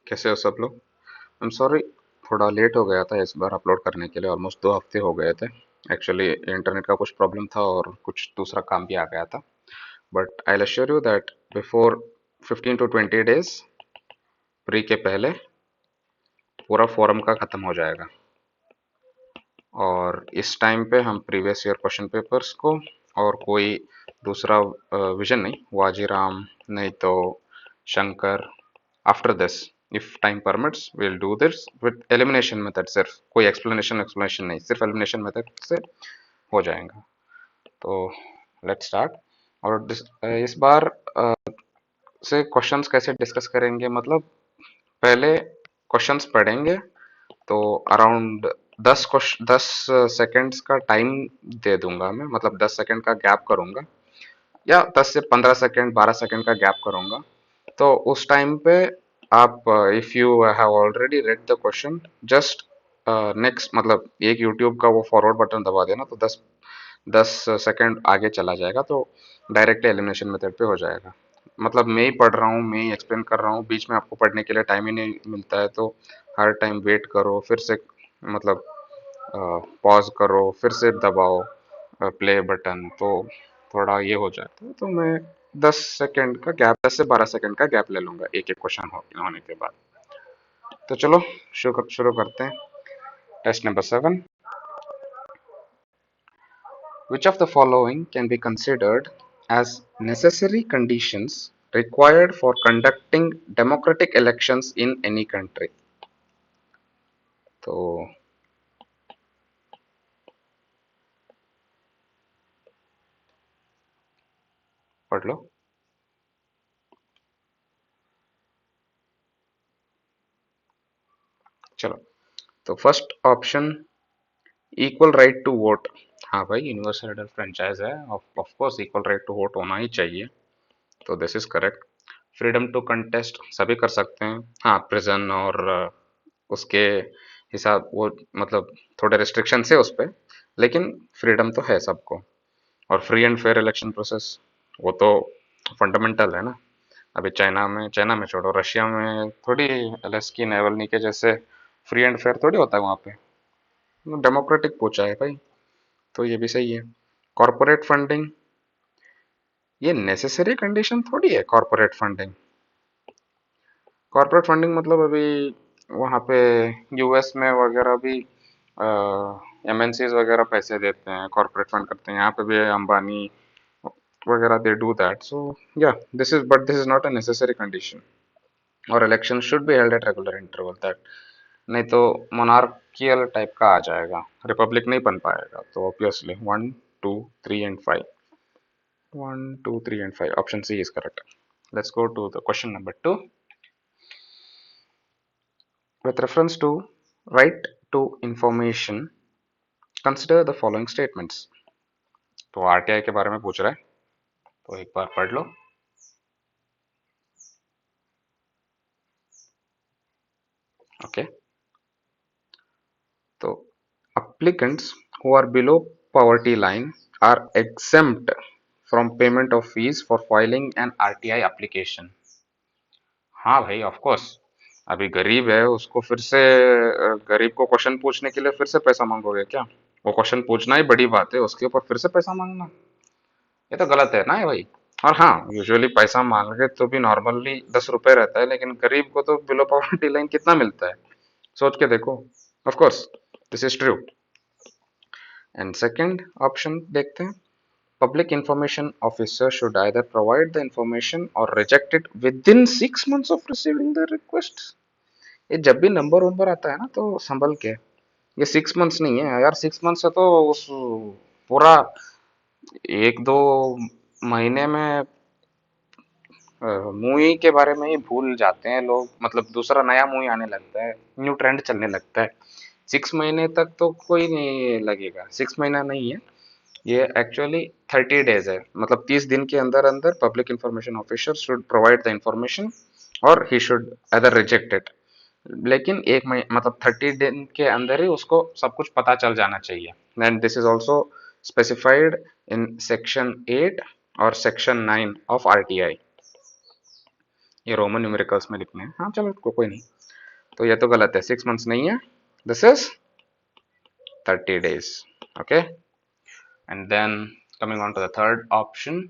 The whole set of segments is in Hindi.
कैसे हो सब लोग। आई एम सॉरी, थोड़ा लेट हो गया था इस बार अपलोड करने के लिए। ऑलमोस्ट 2 हफ्ते हो गए थे। एक्चुअली इंटरनेट का कुछ प्रॉब्लम था और कुछ दूसरा काम भी आ गया था। But I assure you that before 15 to 20 days, pre के पहले पूरा फोरम का ख़त्म हो जाएगा। और इस टाइम पे हम प्रीवियस ईयर क्वेश्चन पेपर्स को और कोई दूसरा विजन नहीं, वाजीराम नहीं तो Shankar, after this if time permits will do this with elimination method. सिर्फ कोई एक्सप्लेनेशन नहीं, सिर्फ एलिमिनेशन मेथड से हो जाएगा। तो लेट्स स्टार्ट। और इस बार से क्वेश्चंस कैसे डिस्कस करेंगे, मतलब पहले क्वेश्चंस पढ़ेंगे तो अराउंड 10 सेकेंड्स का टाइम दे दूंगा मैं, मतलब 10 सेकेंड का गैप करूंगा, या 10 से 15 सेकेंड 12 सेकेंड का गैप करूंगा। तो उस टाइम पे आप, if you have already read the question, just next, मतलब एक यूट्यूब का वो फॉरवर्ड बटन दबा देना तो 10 10 सेकेंड आगे चला जाएगा, तो डायरेक्टली एलिमिनेशन मेथड पे हो जाएगा। मतलब मैं ही पढ़ रहा हूँ, मैं ही एक्सप्लेन कर रहा हूँ, बीच में आपको पढ़ने के लिए टाइम ही नहीं मिलता है, तो हर टाइम वेट करो, फिर से मतलब पॉज करो, फिर से दबाओ प्ले बटन, तो थोड़ा ये हो जाता है। तो मैं 10 सेकेंड का गैप, 10 से 12 सेकेंड का गैप ले लूंगा एक एक क्वेश्चन होने के बाद। तो चलो शुरू करते हैं। Test number 7। Which of the following can be considered as necessary conditions required for conducting democratic elections in any country? तो पढ़ लो। चलो, तो first option, equal right to vote. हाँ भाई, यूनिवर्सल एडल्ट फ्रेंचाइज है, of course equal right to vote होना ही चाहिए, तो this is correct. Freedom to contest सभी कर सकते हैं। हाँ, प्रिजन और उसके हिसाब वो, मतलब थोड़े रिस्ट्रिक्शन है उस पर, लेकिन फ्रीडम तो है सबको। और free and fair election process, वो तो फंडामेंटल है ना। अभी चाइना में छोड़ो, रशिया में थोड़ी एलेस्की नेवल्नी के जैसे फ्री एंड फेयर थोड़ी होता है वहाँ पे। डेमोक्रेटिक पूछा है भाई, तो ये भी सही है। कॉरपोरेट फंडिंग, ये नेसेसरी कंडीशन थोड़ी है कॉरपोरेट फंडिंग। कॉरपोरेट फंडिंग मतलब अभी वहाँ पे यूएस में वगैरह भी एमएनसीज वगैरह पैसे देते हैं, कॉरपोरेट फंड करते हैं। यहाँ पे भी अंबानी वगैरह they do that. So yeah this is not a necessary condition. और election should be held at regular interval, that नहीं तो मोनार्कियल टाइप का आ जाएगा, रिपब्लिक नहीं बन पाएगा। तो obviously 1 2 3 and 5, 1 2 3 and 5, option c is correct. Let's go to the question number 2। With reference to right to information, consider the following statements। तो आरटीआई के बारे में पूछ रहा है, तो एक बार पढ़ लो। ओके, तो applicants who are below poverty line are exempt from payment of fees for filing an RTI application। हाँ भाई, ऑफ कोर्स। अभी गरीब है, उसको फिर से गरीब को क्वेश्चन पूछने के लिए फिर से पैसा मांगोगे क्या? वो क्वेश्चन पूछना ही बड़ी बात है, उसके ऊपर फिर से पैसा मांगना, ये तो गलत है ना ये भाई। और हाँ, यूजुअली पैसा मांगे तो भी नॉर्मली 10 रुपए रहता है, लेकिन गरीब को तो बिलो पॉवर्टी लाइन कितना मिलता है, सोच के देखो। Of course this is true. And second option देखते हैं। Public information officer should either provide the information or reject it within 6 months of receiving the request. ये जब भी नंबर वंबर आता है ना, तो संभल के, ये 6 मंथ्स नहीं है यार। 6 मंथ्स है तो उस पूरा 1 2 महीने में मूवी के बारे में ही भूल जाते हैं लोग, मतलब दूसरा नया मूवी आने लगता है, न्यू ट्रेंड चलने लगता है। 6 महीने तक तो कोई नहीं लगेगा, 6 महीना नहीं है ये, एक्चुअली 30 डेज है। मतलब 30 दिन के अंदर अंदर public information officer should provide the information or he should other reject it. लेकिन एक महीने, मतलब 30 दिन के अंदर ही उसको सब कुछ पता चल जाना चाहिए। And this is also specified in section 8 और सेक्शन 9 ऑफ आरटीआई। ये रोमन न्यूमेरिकल्स में लिखने हैं। हाँ चलो कोई नहीं। तो ये तो गलत है, 6 months नहीं है, this is 30 days। Okay, and then coming on to the third option,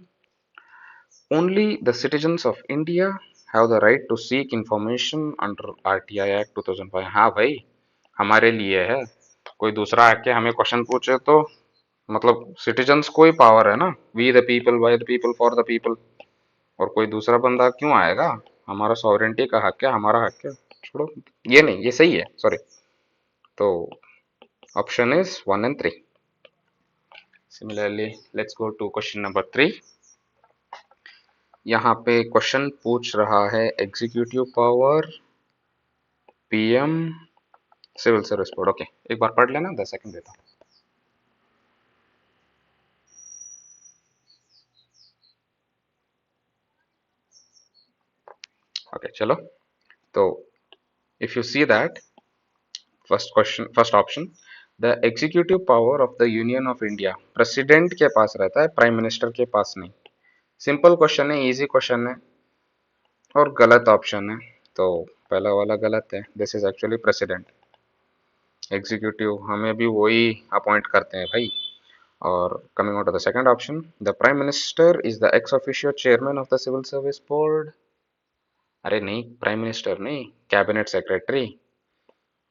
only the citizens of India have the right to seek information under RTI Act 2005। हाँ भाई, हमारे लिए है। कोई दूसरा आके हमें क्वेश्चन पूछे तो मतलब सिटीजन्स को ही पावर है ना, we the people by the people for the people. और कोई दूसरा बंदा क्यों आएगा? हमारा सॉवरेंटी का हक है, हमारा हक है। छोड़ो, ये नहीं, ये सही है, सॉरी। तो option is 1 and 3। Similarly let's go to question number 3। यहाँ पे क्वेश्चन पूछ रहा है executive power, PM, civil service board. Okay, एक बार पढ़ लेना, 10 सेकंड देता हूँ। ओके चलो, तो if you see that first question, first option, the executive power of the union of India president के पास रहता है, प्राइम मिनिस्टर के पास नहीं। सिंपल क्वेश्चन है, इजी क्वेश्चन है, और गलत ऑप्शन है। तो पहला वाला गलत है, this is actually president. Executive हमें भी वही अपॉइंट करते हैं भाई। और coming on to the second option, the prime minister is the ex officio chairman of the civil service board. अरे नहीं, प्राइम मिनिस्टर नहीं, कैबिनेट सेक्रेटरी।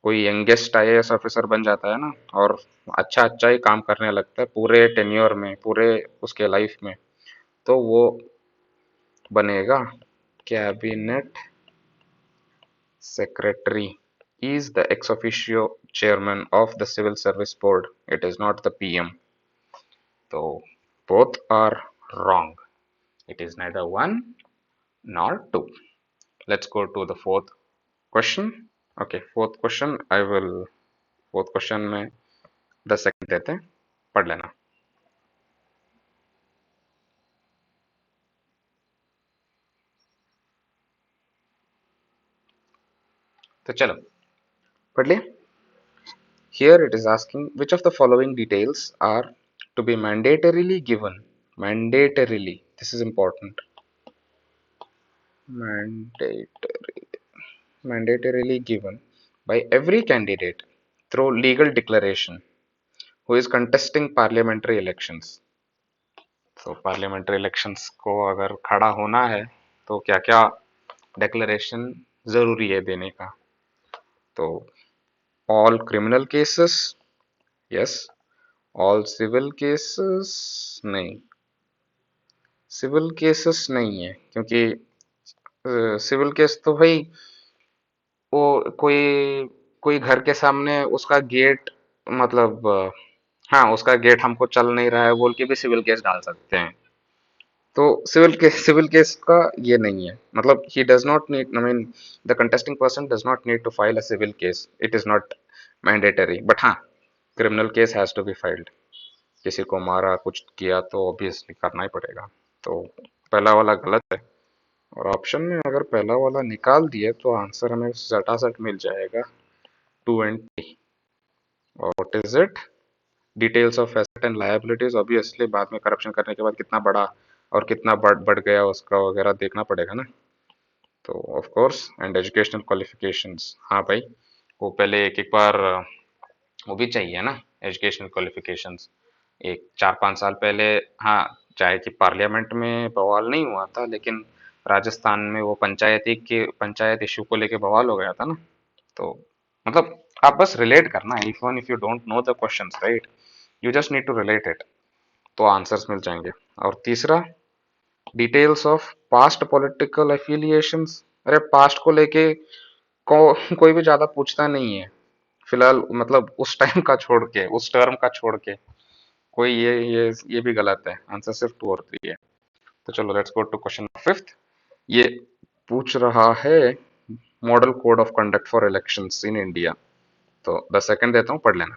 कोई यंगेस्ट आईएएस ऑफिसर बन जाता है ना, और अच्छा अच्छा ही काम करने लगता है पूरे टेन्योर में, पूरे उसके लाइफ में, तो वो बनेगा cabinet secretary. is the ex officio chairman of the civil service board, it is not the pm। so both are wrong, it is neither one nor two। let's go to the fourth question। okay, fourth question I will, fourth question में 10 सेकंड देते हैं, पढ़ लेना। तो चलो पढ़ लिया। Here it is asking which of the following details are to be mandatorily given, mandatorily, this is important, mandatory, mandatorily given by every candidate through legal declaration who is contesting parliamentary elections। तो पार्लियामेंट्री इलेक्शंस को अगर खड़ा होना है तो क्या क्या डिक्लेरेशन जरूरी है देने का? तो all criminal cases, yes. All civil cases, नहीं, सिविल केसेस नहीं है, क्योंकि सिविल केस तो भाई वो कोई कोई घर के सामने उसका गेट, मतलब हाँ उसका गेट हमको चल नहीं रहा है बोल के भी सिविल केस डाल सकते हैं। तो सिविल केस का ये नहीं है, मतलब he does not need, I mean the contesting person does not need to file a civil case, it is not mandatory. But हाँ, criminal case has to be filed. किसी को मारा कुछ किया तो ऑब्वियसली करना ही पड़ेगा। तो पहला वाला गलत है, और ऑप्शन में अगर पहला वाला निकाल दिए तो आंसर हमें झटाझट मिल जाएगा 2 and 3। और what is it? Details of asset and liabilities, obviously बाद में करप्शन करने के बाद कितना बड़ा और कितना बढ़ गया उसका वगैरह देखना पड़ेगा ना। तो of course, and educational qualifications, हाँ भाई, वो पहले एक एक बार वो भी चाहिए ना, एजुकेशनल क्वालिफिकेशंस। एक 4-5 साल पहले, हाँ, चाहे कि पार्लियामेंट में बवाल नहीं हुआ था, लेकिन राजस्थान में वो पंचायत इशू को लेके बवाल हो गया था ना। तो मतलब आप बस रिलेट करना, if you don't know the questions, right, you just need to relate it, तो आंसर्स मिल जाएंगे। और तीसरा, details of past political affiliations. अरे पास्ट को लेके कोई भी ज्यादा पूछता नहीं है फिलहाल, मतलब उस टाइम का छोड़ के, उस टर्म का छोड़ के कोई, ये भी गलत है, आंसर सिर्फ 2 और 3 है। तो चलो let's go to question fifth. ये पूछ रहा है model code of conduct for elections in India. तो 10 सेकंड देता हूँ, पढ़ लेना।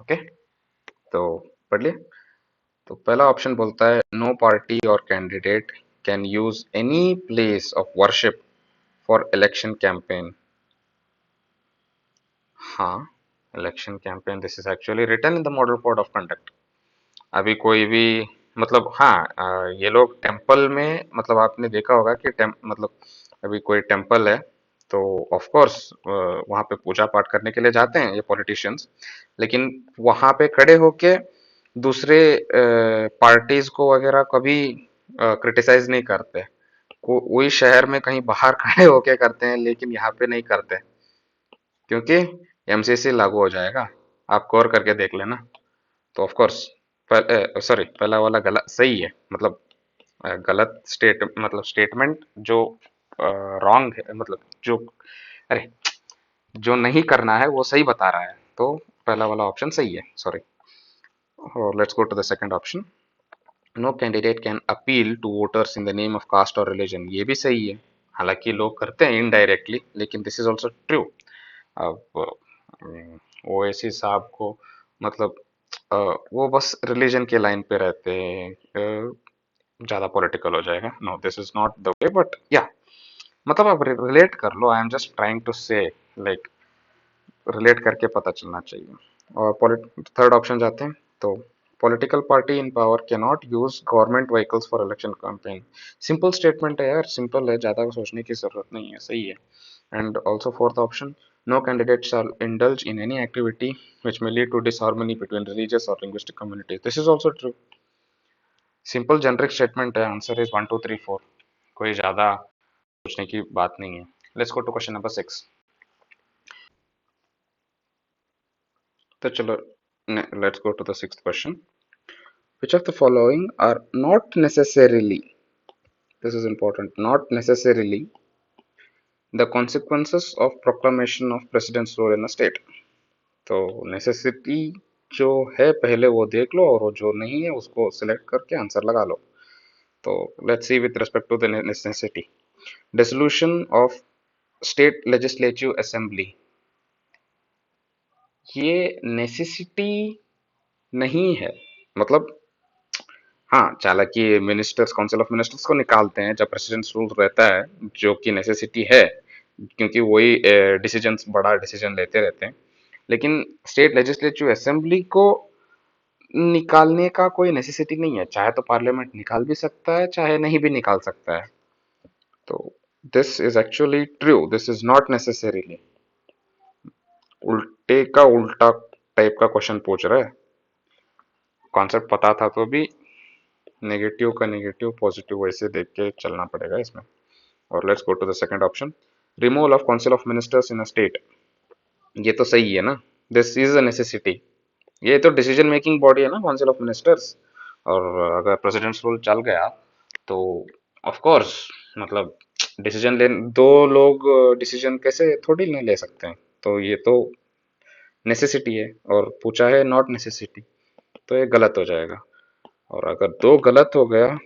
ओके, तो पढ़ लिया। तो पहला ऑप्शन बोलता है no party or candidate can use any place of worship for election campaign. हाँ, election campaign, this is actually written in the model code of conduct. अभी कोई भी मतलब हाँ, ये लोग टेम्पल में मतलब आपने देखा होगा कि मतलब अभी कोई टेम्पल है तो ऑफ कोर्स वहाँ पे पूजा पाठ करने के लिए जाते हैं ये पॉलिटिशियंस, लेकिन वहाँ पे खड़े होके दूसरे पार्टीज को वगैरह कभी क्रिटिसाइज नहीं करते। वही शहर में कहीं बाहर खड़े होके करते हैं, लेकिन यहाँ पे नहीं करते क्योंकि एमसीसी लागू हो जाएगा। आप गौर करके देख लेना। तो ऑफ कोर्स सॉरी, पहला वाला गलत सही है, मतलब गलत मतलब स्टेटमेंट जो रॉन्ग है, मतलब जो अरे जो नहीं करना है वो सही बता रहा है, तो पहला वाला ऑप्शन सही है, सॉरी। और let's go to the second option, no candidate can appeal to voters in the name of caste और रिलीजन, ये भी सही है। हालांकि लोग करते हैं इनडायरेक्टली, लेकिन दिस इज ऑल्सो ट्रू। अब ओवैसी साहब को मतलब अ, वो बस रिलीजन के लाइन पे रहते हैं, ज्यादा पॉलिटिकल हो जाएगा। No, this is not the way, but yeah मतलब आप रिलेट कर लो, I am just trying to say like relate करके पता चलना चाहिए। और थर्ड ऑप्शन जाते हैं तो political party in power can not use government vehicles for election campaign. Simple statement है यार, सिंपल है, ज्यादा सोचने की जरूरत नहीं है, सही है। And also fourth option, no candidate shall indulge in any activity which may lead to disharmony between religious or linguistic communities. This is also true. Simple generic statement है, answer is 1 2 3 4, कोई ज़्यादा सोचने की बात नहीं है। Let's go to question number 6। तो चलो, let's go to the sixth question. Which of the following are not necessarily, this is important, not necessarily the consequences of proclamation of president's role in a state? तो नेसेसिटी जो है पहले वो देख लो, और वो जो नहीं है उसको सिलेक्ट करके आंसर लगा लो। तो let's see with respect to the necessity, dissolution of state legislative assembly, ये नेसेसिटी नहीं है। मतलब हाँ, चालाकि मिनिस्टर्स, काउंसिल ऑफ मिनिस्टर्स को निकालते हैं जब प्रेसिडेंट रूल रहता है, जो कि नेसेसिटी है क्योंकि वही डिसीजंस, बड़ा डिसीजन लेते रहते हैं। लेकिन स्टेट लेजिस्लेटिव असेंबली को निकालने का कोई नेसेसिटी नहीं है, चाहे तो पार्लियामेंट निकाल भी सकता है, चाहे नहीं भी निकाल सकता है। तो this is actually true, this is not necessarily. उल्टे का उल्टा टाइप का क्वेश्चन पूछ रहा है। कॉन्सेप्ट पता था तो भी नेगेटिव का नेगेटिव, पॉजिटिव वैसे देख के चलना पड़ेगा इसमें। और let's go to the second option, removal of council of ministers in a state, ये तो सही है ना, दिस इज अ नेसेसिटी। ये तो डिसीजन मेकिंग बॉडी है ना काउंसिल ऑफ मिनिस्टर्स, और अगर प्रेसिडेंट्स रूल चल गया तो ऑफ कोर्स मतलब डिसीजन ले, दो लोग डिसीजन कैसे थोड़ी ना ले सकते हैं। तो ये तो नेसेसिटी है, और पूछा है नॉट नेसेसिटी, तो ये गलत हो जाएगा। और अगर दो गलत हो गया,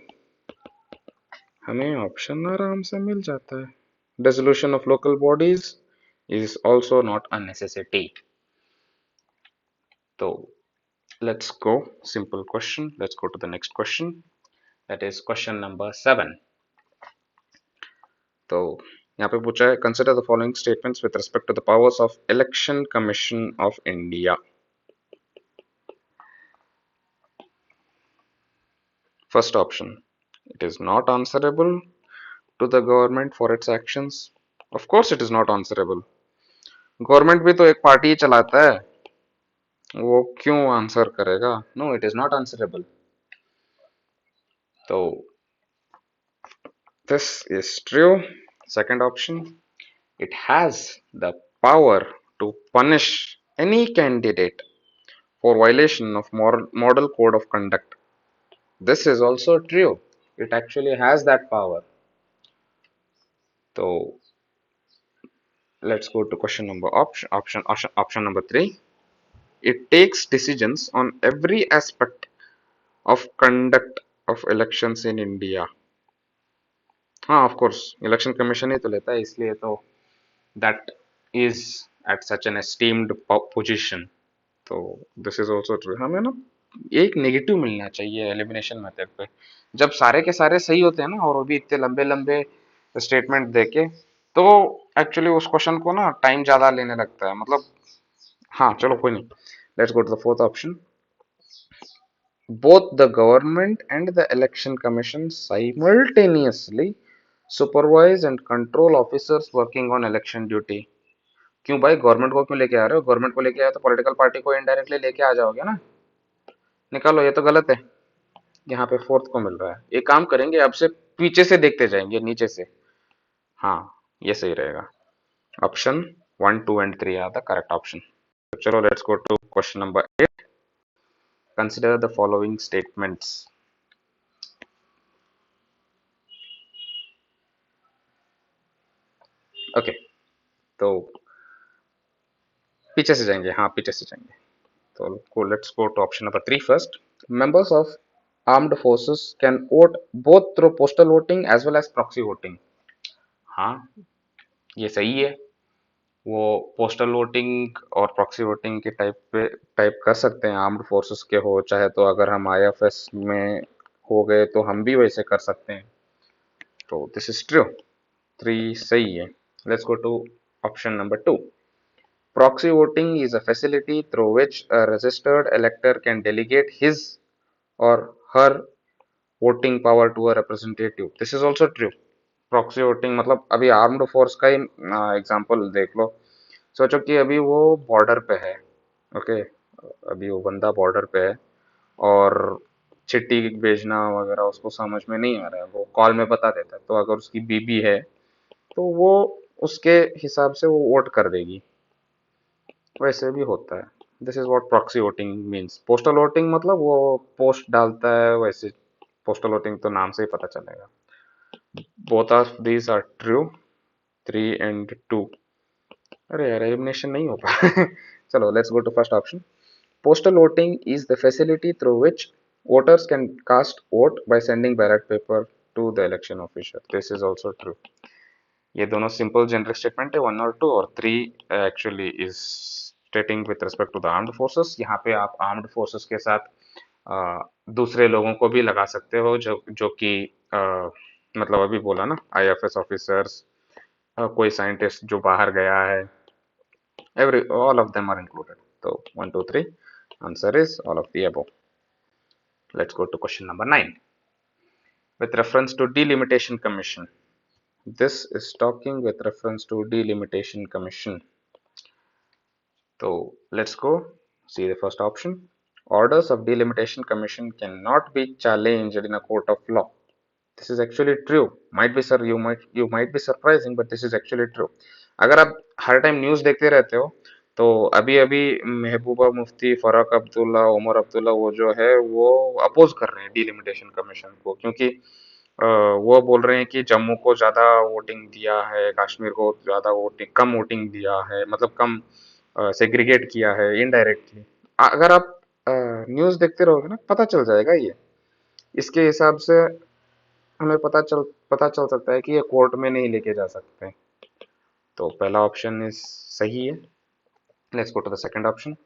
हमें ऑप्शन आराम से मिल जाता है। Dissolution of local bodies is also not a necessity. तो let's go, simple question, let's go to the next question, that is question number 7। तो यहाँ पे पूछा है, consider the following statements with respect to the powers of election commission of India. First option, it is not answerable to the government for its actions. Of course it is not answerable, government भी तो एक पार्टी ही चलाता है, वो क्यों आंसर करेगा? No, it is not answerable. तो this is true. Second option, it has the power to punish any candidate for violation of model code of conduct. This is also true. It actually has that power. So let's go to question number option number 3. It takes decisions on every aspect of conduct of elections in India. हाँ, ऑफ कोर्स इलेक्शन कमीशन ही तो लेता है, इसलिए तो that is at such an esteemed position. तो दिस इज ऑल्सो ट्रू। हमें ना एक नेगेटिव मिलना चाहिए एलिमिनेशन मेथड पे, जब सारे के सारे सही होते हैं ना, और वो भी इतने लंबे लंबे स्टेटमेंट देके, तो एक्चुअली उस क्वेश्चन को ना टाइम ज्यादा लेने लगता है। मतलब हाँ चलो कोई नहीं, let's go to the fourth option. Both the government and the election commission simultaneously supervise and control officers working on election duty. क्यों भाई, गवर्नमेंट को क्यों लेके आ रहे हो? गवर्नमेंट को लेके आए तो पॉलिटिकल पार्टी को इनडायरेक्टली लेके आ जाओगे ना. निकालो, ये तो गलत है. यहाँ पे फोर्थ को मिल रहा है. एक काम करेंगे, अब से पीछे से देखते जाएंगे, नीचे से. हाँ, ये सही रहेगा. Option 1, 2 and 3 are the correct option. चलो let's go to question number 8. Consider the following statements. Okay, तो पीछे से जाएंगे. हाँ, पीछे से जाएंगे. तो let's go to option number 3 first. Members of armed forces can vote both through postal voting as well as proxy voting. हाँ, ये सही है. वो पोस्टल वोटिंग और प्रॉक्सी वोटिंग के टाइप कर सकते हैं. आर्म्ड फोर्सेस के हो, चाहे तो अगर हम आईएफएस में हो गए तो हम भी वैसे कर सकते हैं. तो दिस इज ट्रू. 3 सही है. Let's go to option number 2. Proxy voting is a facility through which a registered elector can delegate his or her voting power to a representative. This is also true. Proxy voting मतलब अभी आर्म्ड फोर्स का ही एग्जांपल देख लो. सोचो कि अभी वो बॉर्डर पे है. ओके, अभी वो बंदा बॉर्डर पे है और चिट्ठी भेजना वगैरह उसको समझ में नहीं आ रहा है. वो कॉल में बता देता है. तो अगर उसकी बीबी है तो वो उसके हिसाब से वो वोट कर देगी. वैसे भी होता है. This is what proxy voting means. Postal voting मतलब वो पोस्ट डालता है वैसे. पोस्टल वोटिंग तो नाम से ही पता चलेगा. Both of these are true. 3 and 2. अरे यार, एलिमिनेशन नहीं हो पा. चलो let's go to first option. Postal voting is the facility through which voters can cast vote by sending ballot paper to the election officer. This is also true. ये दोनों सिंपल जेनरिक स्टेटमेंट है. 1 और 2 और 3 actually is stating with respect to the armed forces. यहाँ पे आप आर्म्ड फोर्सेस के साथ दूसरे लोगों को भी लगा सकते हो जो जो कि मतलब अभी बोला ना, आईएफएस ऑफिसर्स, कोई साइंटिस्ट जो बाहर गया है. Every all of them are included. तो 1, 2, 3 answer is all of the above. Let's go to question number 9. With reference to delimitation commission. This is talking with reference to delimitation commission. So let's go see the first option. Orders of delimitation commission cannot be challenged in a court of law. This is actually true. Might be sir, you might be surprising, but this is actually true. अगर आप हर टाइम न्यूज़ देखते रहते हो तो अभी अभी महबूबा मुफ्ती, फराक अब्दुल्ला, उमर अब्दुल्ला वो जो है वो अपोज कर रहे हैं डिलिमिटेशन कमीशन को. क्योंकि वो बोल रहे हैं कि जम्मू को ज़्यादा वोटिंग दिया है, कश्मीर को ज़्यादा वोटिंग कम वोटिंग दिया है, मतलब कम सेग्रीगेट किया है इनडायरेक्टली. अगर आप न्यूज़ देखते रहोगे ना, पता चल जाएगा ये. इसके हिसाब से हमें पता चल सकता है कि ये कोर्ट में नहीं लेके जा सकते. तो पहला ऑप्शन इज सही है. Let's go to the second option.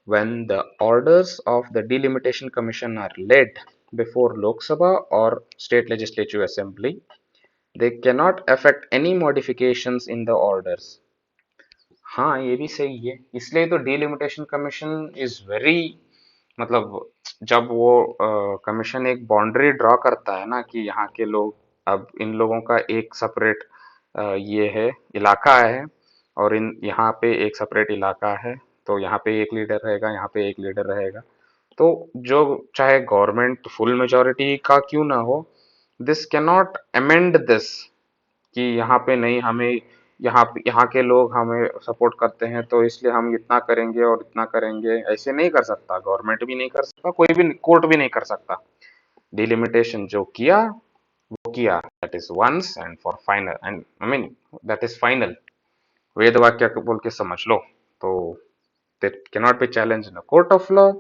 When the orders of the delimitation commission are laid before Lok Sabha or state legislative assembly, they cannot affect any modifications in the orders. हाँ, ये भी सही है. इसलिए तो डिलिमिटेशन कमीशन इज वेरी, मतलब जब वो कमीशन एक बाउंड्री ड्रॉ करता है ना कि यहाँ के लोग, अब इन लोगों का एक सेपरेट ये है, इलाका है, और इन यहाँ पे एक सेपरेट इलाका है. तो यहाँ पे एक लीडर रहेगा, यहाँ पे एक लीडर रहेगा. तो जो चाहे गवर्नमेंट फुल मेजोरिटी का क्यों ना हो, this can not amend this कि यहाँ पे नहीं, हमें यहाँ के लोग हमें सपोर्ट करते हैं तो इसलिए हम इतना करेंगे और इतना करेंगे. ऐसे नहीं कर सकता. गवर्नमेंट भी नहीं कर सकता, कोई भी कोर्ट भी नहीं कर सकता. डिलिमिटेशन जो किया वो किया. That is once and for final, and I mean that is final. वेद वाक्य बोल के समझ लो. तो that can not be challenge in a court of law.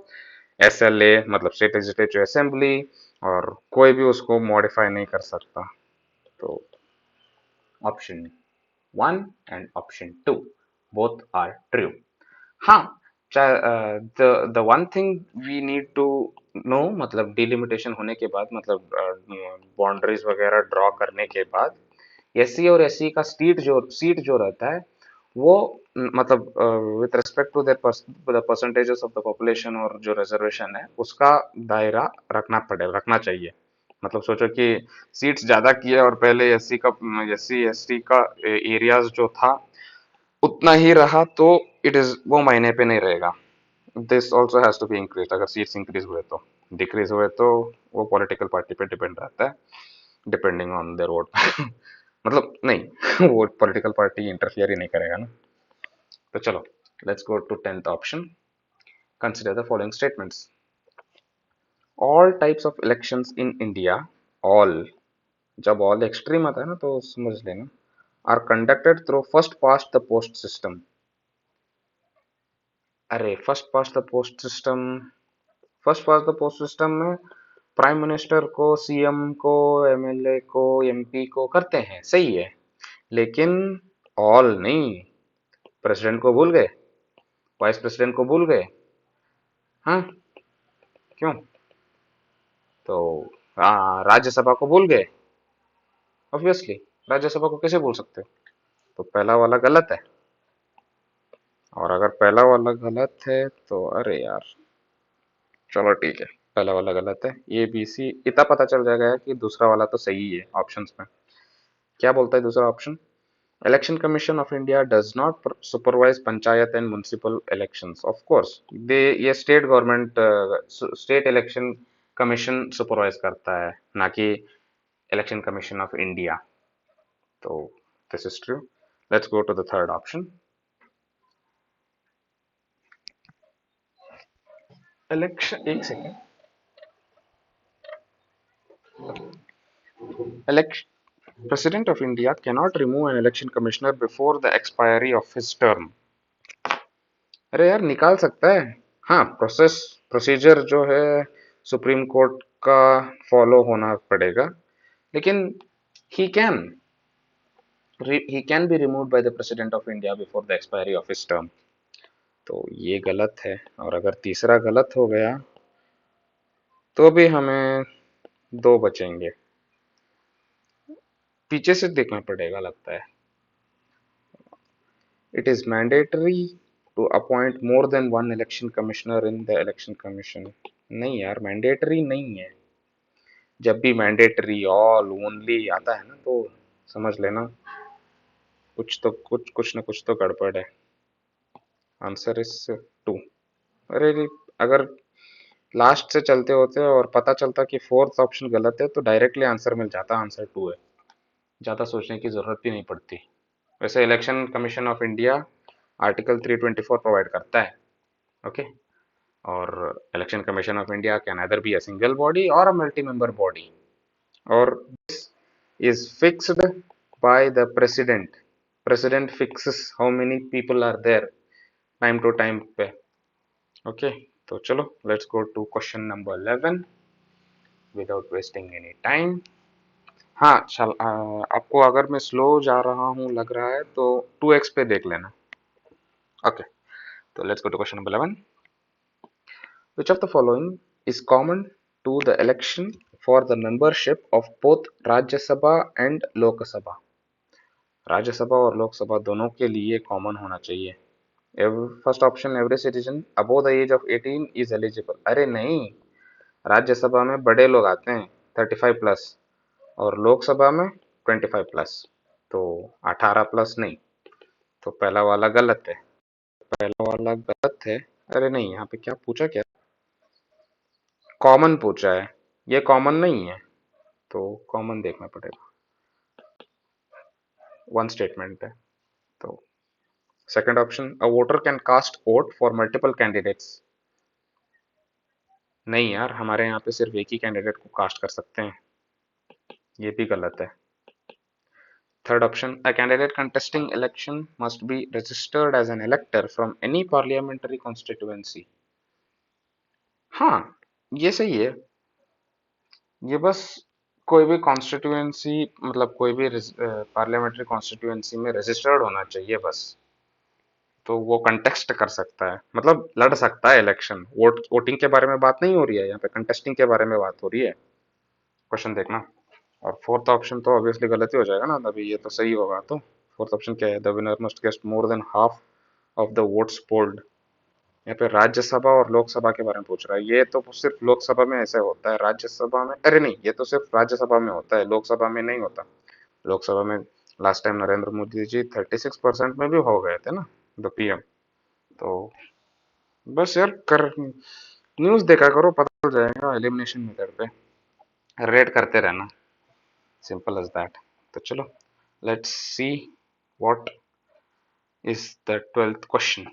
SLA मतलब स्टेट लेजिस्लेटिव असेंबली, और कोई भी उसको मॉडिफाई नहीं कर सकता. तो option 1 and option 2 both are true. हाँ, the one thing we need to know, मतलब डिलिमिटेशन होने के बाद, मतलब बाउंड्रीज वगैरह ड्रॉ करने के बाद, एससी और एससी का सीट जो रहता है वो मतलब with respect to their the percentages of the population और जो रिजर्वेशन है उसका दायरा रखना चाहिए। मतलब सोचो कि सीट्स ज्यादा किए और पहले एससी एसटी का एरियाज जो था उतना ही रहा, तो इट इज वो मायने पे नहीं रहेगा। This also has to be increase. अगर सीट्स इंक्रीज हुए तो, डिक्रीज हुए तो वो पॉलिटिकल पार्टी पे डिपेंड रहता है, डिपेंडिंग ऑन देयर वोट। मतलब नहीं, वो पॉलिटिकल पार्टी इंटरफियर ही नहीं करेगा ना। तो चलो, let's go to 10th option. Consider the following statements. All types of elections in India, all, जब ऑल एक्सट्रीम आता है ना तो समझ लेना, are conducted through first past the post system. अरे first past the post system, first past the post system में प्राइम मिनिस्टर को, सीएम को, एमएलए को, एमपी को करते हैं, सही है, लेकिन ऑल नहीं। प्रेसिडेंट को भूल गए, वाइस प्रेसिडेंट को भूल गए। हाँ, क्यों? तो राज्यसभा को भूल गए, ऑब्वियसली। राज्यसभा को कैसे भूल सकते हो? तो पहला वाला गलत है। और अगर पहला वाला गलत है तो अरे यार, चलो ठीक है, पहला वाला गलत है। ए बी सी इतना पता चल जाएगा कि दूसरा वाला तो सही है ऑप्शंस में। क्या बोलता है दूसरा option? Election commission of India does not supervise panchayat and municipal elections. Of course they, ये state government, state election commission supervise करता है, ना कि इलेक्शन कमीशन ऑफ इंडिया। तो this is true. Let's go to the third option. Election, एक सेकेंड। Election, President of India cannot remove an election commissioner before the expiry of his term। अरे यार, निकाल सकता है। हाँ, प्रोसीजर जो है सुप्रीम कोर्ट का फॉलो होना पड़ेगा, लेकिन he can he can be removed by the President of India before the expiry of his term। तो ये गलत है। और अगर तीसरा गलत हो गया तो भी हमें दो बचेंगे। पीछे से देखना पड़ेगा लगता है। It is mandatory to appoint more than one election commissioner in the election commission। नहीं यार, मैंडेटरी नहीं है। जब भी मैंडेटरी, ऑल, ओनली आता है ना तो समझ लेना कुछ ना कुछ तो गड़बड़ है। Answer is two. अरे अगर लास्ट से चलते होते और पता चलता कि फोर्थ ऑप्शन गलत है तो डायरेक्टली आंसर मिल जाता, आंसर टू है। ज़्यादा सोचने की जरूरत भी नहीं पड़ती। वैसे election commission of India article 324 provide करता है, ओके। और election commission of India can either be a single body और अ मल्टी मेंबर बॉडी, और is fixed by the president। president fixes how many people are there time to time पे, ओके। तो चलो, let's go to question number 11 without wasting any time. हाँ चल, आपको अगर मैं स्लो जा रहा हूँ लग रहा है तो 2x पे देख लेना, ओके। तो let's go to question number 11। Which of the following is common to the election for the membership of both Rajya Sabha and Lok Sabha? Rajya Sabha और लोकसभा दोनों के लिए कॉमन होना चाहिए। First option, every citizen above the age of 18 is eligible. अरे नहीं, राज्यसभा में बड़े लोग आते हैं 35 प्लस, और लोकसभा में 25 प्लस, तो 18 प्लस नहीं। तो पहला वाला गलत है, पहला वाला गलत है। अरे नहीं, यहाँ पे क्या पूछा, क्या कॉमन पूछा है, ये कॉमन नहीं है, तो कॉमन देखना पड़ेगा। वन स्टेटमेंट है। तो second option, a voter can cast vote for multiple candidates. नहीं यार, हमारे यहाँ पे सिर्फ एक ही कैंडिडेट को कास्ट कर सकते हैं, ये भी गलत है। Third option, a candidate contesting election must be registered as an elector from any parliamentary constituency. हाँ, ये सही है। ये बस कोई भी कॉन्स्टिट्यूएंसी, मतलब कोई भी पार्लियामेंट्री कॉन्स्टिट्यूएंसी में रजिस्टर्ड होना चाहिए बस, तो वो कंटेस्ट कर सकता है, मतलब लड़ सकता है इलेक्शन। वोटिंग के बारे में बात नहीं हो रही है यहाँ पे, कंटेस्टिंग के बारे में बात हो रही है। क्वेश्चन देखना। और फोर्थ ऑप्शन तो ऑब्वियसली गलत ही हो जाएगा ना, तभी ये तो सही होगा। तो फोर्थ ऑप्शन क्या है? The winner must get more than half of the votes polled. यहाँ पे राज्यसभा और लोकसभा के बारे में पूछ रहा है। ये तो सिर्फ लोकसभा में ऐसे होता है, राज्यसभा में अरे नहीं, ये तो सिर्फ राज्यसभा में होता है, लोकसभा में नहीं होता। लोकसभा में लास्ट टाइम नरेंद्र मोदी जी 36% में भी हो गए थे ना, द पीएम। तो बस यार कर न्यूज़ देखा करो, पता चल जाएगा एलिमिनेशन मेथड पे रेड करते रहना, सिंपल एज दैट। तो चलो, let's see what is the 12th question.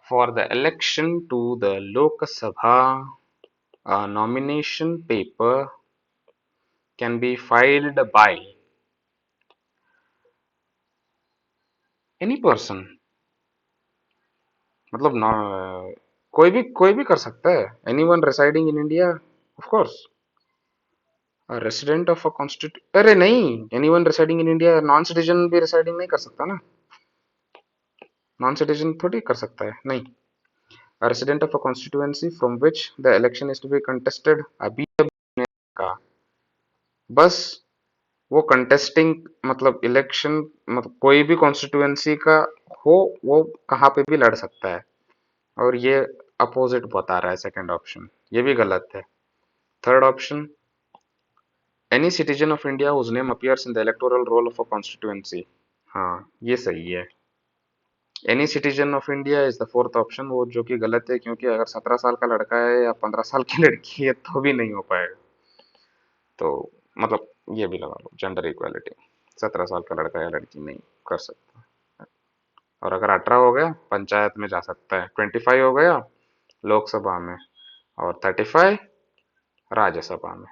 For the election to the Lok Sabha, a nomination paper can be filed by any person, मतलब कोई भी कर सकता है, anyone residing in India, of course, a resident of a constitu अरे नहीं, anyone residing in India, non citizen भी residing नहीं कर सकता ना, नॉन सिटीजन थोड़ी कर सकता है, नहीं। A resident of a constituency from which the election is to be contested, अभी का बस वो कंटेस्टिंग मतलब इलेक्शन, मतलब कोई भी कॉन्स्टिट्यूएंसी का हो, वो कहाँ पे भी लड़ सकता है। और ये अपोजिट बता रहा है सेकंड ऑप्शन, ये भी गलत है। Third option, any citizen of India whose name appears in the electoral roll of a constituency, हाँ ये सही है। Any citizen of India is the fourth option, वो जो कि गलत है, क्योंकि अगर 17 साल का लड़का है या 15 साल की लड़की है तो भी नहीं हो पाएगा। तो मतलब ये भी लगा लो, जेंडर इक्वालिटी, 17 साल का लड़का या लड़की नहीं कर सकता। और अगर 18 हो गया पंचायत में जा सकता है, 25 हो गया लोकसभा में, और 35 राज्यसभा में।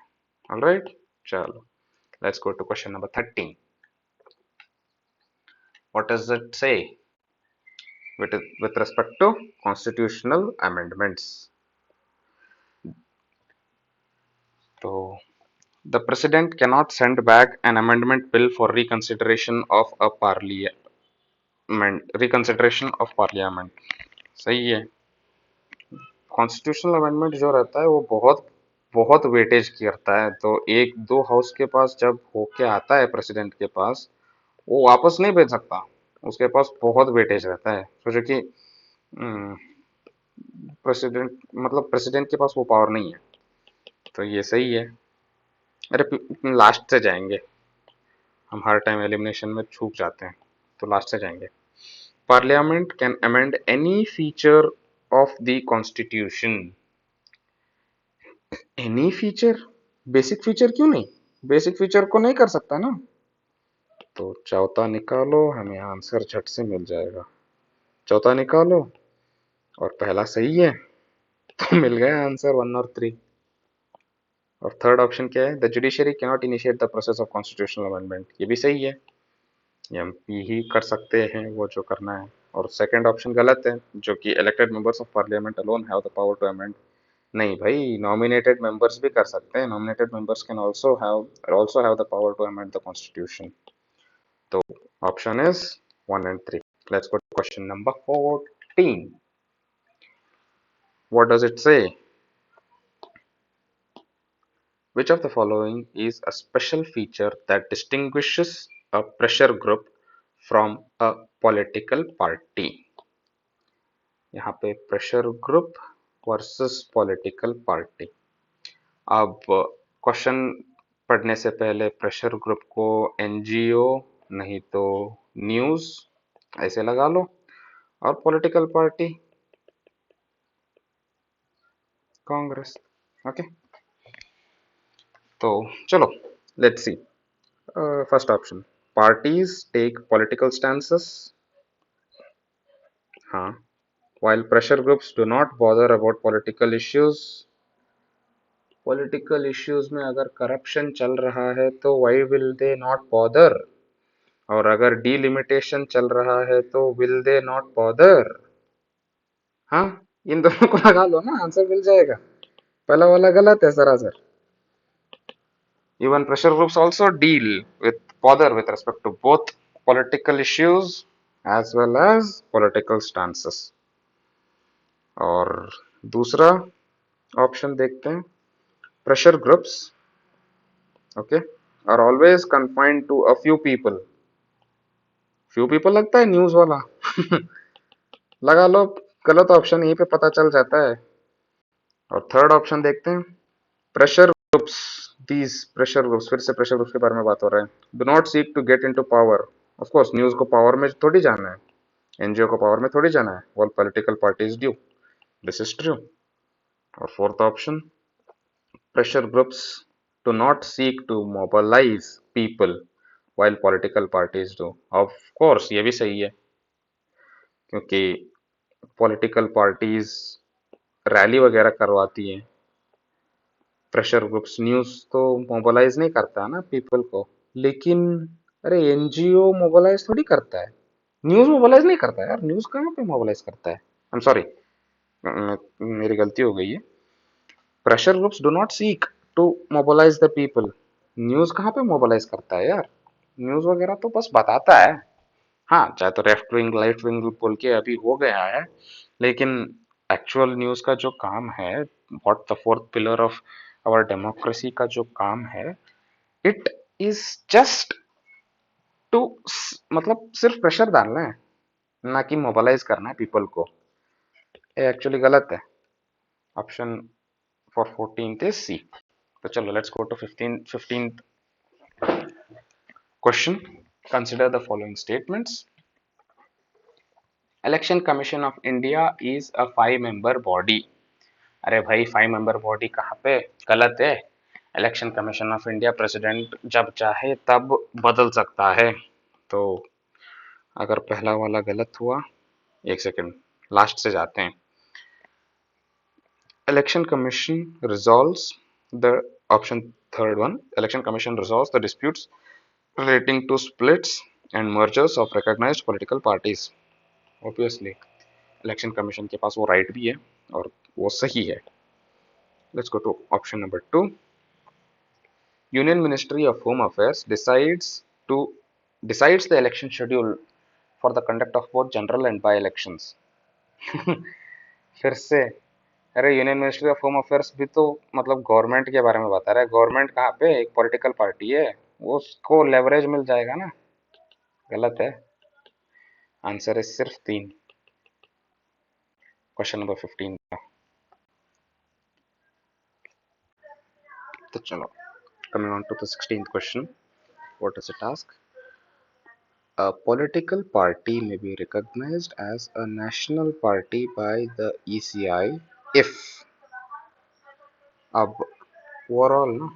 ऑलराइट, चलो let's go to question number 13। What does it say with respect to constitutional amendments? तो the president cannot send back an amendment bill for reconsideration of a parliament, सही है। कॉन्स्टिट्यूशनल अमेंडमेंट जो रहता है वो बहुत बहुत वेटेज करता है, तो एक दो हाउस के पास जब होके आता है प्रेसिडेंट के पास, वो वापस नहीं भेज सकता, उसके पास बहुत वेटेज रहता है। सोचो कि प्रेसिडेंट मतलब प्रेसिडेंट के पास वो पावर नहीं है, तो ये सही है। अरे लास्ट से जाएंगे, हम हर टाइम एलिमिनेशन में चूक जाते हैं, तो लास्ट से जाएंगे। Parliament can amend any feature of the constitution. Any feature, basic feature क्यों नहीं? बेसिक फीचर को नहीं कर सकता ना, तो चौथा निकालो, हमें आंसर झट से मिल जाएगा। चौथा निकालो और पहला सही है तो मिल गया आंसर 1 और 3। और थर्ड ऑप्शन क्या है? The judiciary can not initiate the process of constitutional amendment, ये भी सही है, एमपी ही कर सकते हैं वो जो करना है। और सेकंड ऑप्शन गलत है, जो कि elected members of parliament alone have the power to amend, नहीं भाई, नॉमिनेटेड मेंबर्स भी कर सकते हैं, nominated members can also have the power to amend the constitution. तो option is 1 and 3। Let's go to question number 14। What does it say? Which of the following is a special feature that distinguishes a pressure group from a political party? यहाँ पे pressure group versus political party. अब क्वेश्चन पढ़ने से पहले प्रेशर ग्रुप को एनजीओ नहीं तो न्यूज ऐसे लगा लो, और पॉलिटिकल पार्टी कांग्रेस। ओके, तो चलो let's see. First option, parties take political stances, हाँ। while pressure groups do not bother about political issues, political issues में अगर करप्शन चल रहा है तो why will they not bother, और अगर डिलिमिटेशन चल रहा है तो will they not bother। हाँ, इन दोनों को लगा लो ना, आंसर मिल जाएगा। पहला वाला गलत है सरासर। Even pressure groups also deal with bother with respect to both political issues as well as political stances। और दूसरा ऑप्शन देखते हैं, pressure groups, okay, are always confined to a few people. Few people लगता है न्यूज वाला। लगा लो, गलत ऑप्शन यहीं पे पता चल जाता है। और थर्ड ऑप्शन देखते हैं, pressure groups. These pressure groups, फिर से प्रेशर ग्रुप्स के बारे में बात हो रहा है। Do not seek to get into power. Of course news को पावर में थोड़ी जाना है, एनजीओ को पावर में थोड़ी जाना है। All political parties do, this is true. और fourth option, pressure groups do not seek to mobilize people while political parties do। of course ये भी सही है, क्योंकि पॉलिटिकल पार्टीज रैली वगैरह करवाती हैं। प्रेशर ग्रुप्स न्यूज़ तो मोबिलाइज नहीं करता है ना पीपल को। लेकिन अरे एनजीओ मोबिलाइज थोड़ी करता है, न्यूज़ मोबिलाइज नहीं करता है यार। न्यूज़ कहाँ पे मोबिलाइज करता है? आई एम सॉरी, मेरी गलती हो गई है। Pressure groups do not seek to mobilise the people. News कहाँ पे मोबिलाइज करता है यार? न्यूज वगैरह तो बस बताता है। हाँ, चाहे तो लेफ्ट विंग राइट विंग बोल के अभी हो गया है, लेकिन एक्चुअल न्यूज का जो काम है, what the fourth pillar of our democracy का जो काम है, इट इज जस्ट टू, मतलब सिर्फ प्रेशर डालना है, ना कि मोबिलाइज करना है पीपल को। ये एक्चुअली गलत है। Option for 14th is C. तो चलो let's go to 15th question. Consider the following statements. Election commission of India is a 5 member body. अरे भाई 5 मेंबर बॉडी कहाँ पे? गलत है। Election commission of India president जब चाहे तब बदल सकता है। तो अगर पहला वाला गलत हुआ, एक सेकंड, लास्ट से जाते हैं। Election commission resolves the, option third one, election commission resolves the disputes relating to splits and mergers of recognized political parties। Obviously election commission के पास वो राइट भी है और वो सही है। Let's go to option number 2। Union ministry of home affairs decides the election schedule for the conduct of both general and by elections। फिर से, अरे union ministry of home affairs भी तो मतलब गवर्नमेंट के बारे में बता रहा है। गवर्नमेंट कहाँ पे? एक पॉलिटिकल पार्टी है, वो उसको लेवरेज मिल जाएगा ना। गलत है। आंसर है सिर्फ 3, क्वेश्चन नंबर 15 का। तो चलो, coming on to the 16th question, what is the task? A political party may be recognized as a national party by the ECI if, अब ओवरऑल ना,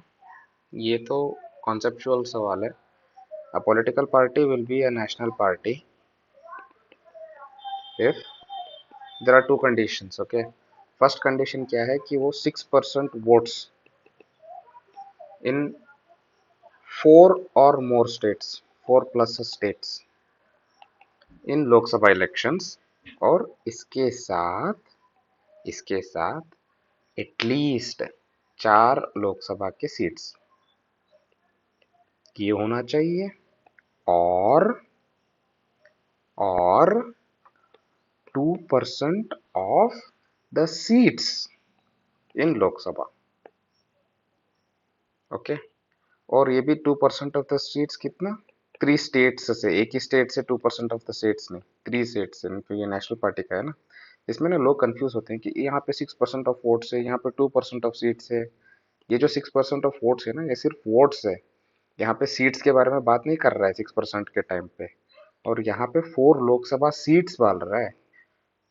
ये तो कॉन्सेप्चुअल सवाल है। A political party will be a national party if there are two conditions, okay? First condition क्या है कि वो 6% votes in 4 or more states, 4+ states in Lok Sabha elections, और इसके साथ एटलीस्ट 4 लोकसभा के सीट्स ये होना चाहिए, और 2% of the seats in Lok Sabha. Okay, और ये भी 2% ऑफ द सीट्स कितना? 3 स्टेट्स से, एक ही स्टेट से 2% ऑफ द सीट्स नहीं, 3 स्टेट्स से। तो ये नेशनल पार्टी का है ना, इसमें ना लोग कंफ्यूज होते हैं कि यहाँ पे 6% ऑफ वोट्स है, यहाँ पे 2% ऑफ सीट्स है। ये जो 6% ऑफ वोट्स है ना, ये सिर्फ वोट्स है, यहाँ पे सीट्स के बारे में बात नहीं कर रहा है 6% के टाइम पे। और यहाँ पे 4 लोकसभा सीट्स बोल रहा है,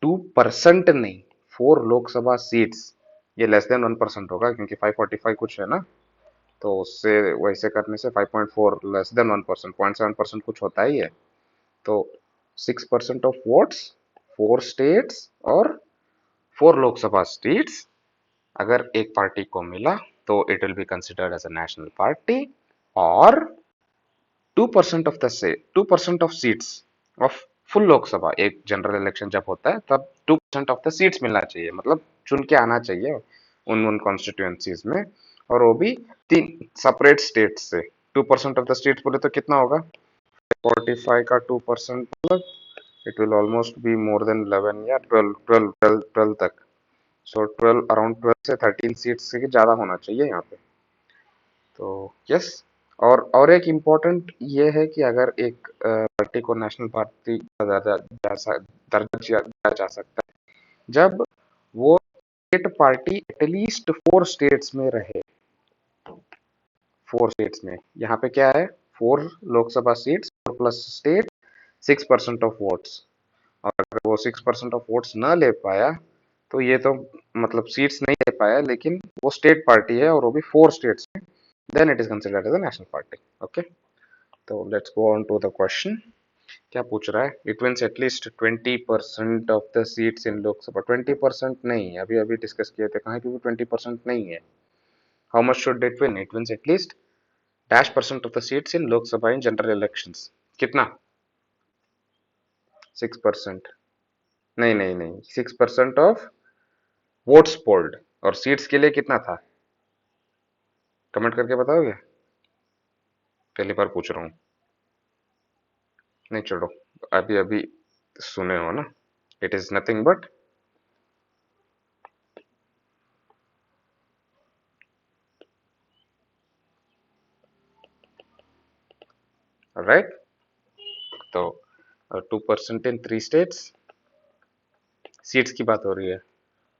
2% नहीं, 4 लोकसभा सीट्स। ये लेस देन 1% होगा, क्योंकि 545 कुछ है ना, तो उससे वैसे करने से 5.4 लेस देन 1%, 0.7% कुछ होता ही है। तो 6% ऑफ वोट्स, 4 स्टेट्स और 4 लोकसभा सीट्स अगर एक पार्टी को मिला तो it will be considered as a national party. और 2% of seats of full Lok Sabha, एक जनरल इलेक्शन जब होता है तब 2% ऑफ द सीट्स मिलना चाहिए, मतलब चुन के आना चाहिए उन उन कॉन्स्टिट्यूएंसीज में, और वो भी 3 सेपरेट स्टेट से। 2% ऑफ द स्टेट्स बोले तो कितना होगा? 45 का 2% मतलब it will almost B more then 11 या 12 तक। सो 12, अराउंड 12 से 13 सीट्स से ज़्यादा होना चाहिए यहाँ पे। तो यस, और एक इम्पोर्टेंट ये है कि अगर एक पार्टी को नेशनल पार्टी का दर्जा दिया जा सकता है जब वो स्टेट पार्टी एटलीस्ट 4 स्टेट्स में रहे। 4 स्टेट्स में, यहाँ पे क्या है, 4 Lok Sabha seats, 4 plus state, 6% of votes. और अगर वो 6% ऑफ वोट्स न ले पाया तो ये तो मतलब सीट्स नहीं ले पाया, लेकिन वो स्टेट पार्टी है और वो भी 4 स्टेट्स में, then it is considered as a national party. Okay, तो let's go on to the question. क्या पूछ रहा है? It means at least 20% of the seats in Lok Sabha. 20% नहीं, अभी अभी डिस्कस किए थे, कहाँ की भी 20% नहीं है। How much should it win? It means at least -% of the seats in Lok Sabha in general elections. कितना? 6%? नहीं नहीं नहीं, 6% ऑफ वोट्स पोल्ड। और सीट्स के लिए कितना था? कमेंट करके बताओगे? पहली बार पूछ रहा हूँ। नहीं छोड़ो, अभी अभी सुने हो ना। It is nothing but right. तो 2% इन 3 स्टेट्स, सीट्स की बात हो रही है,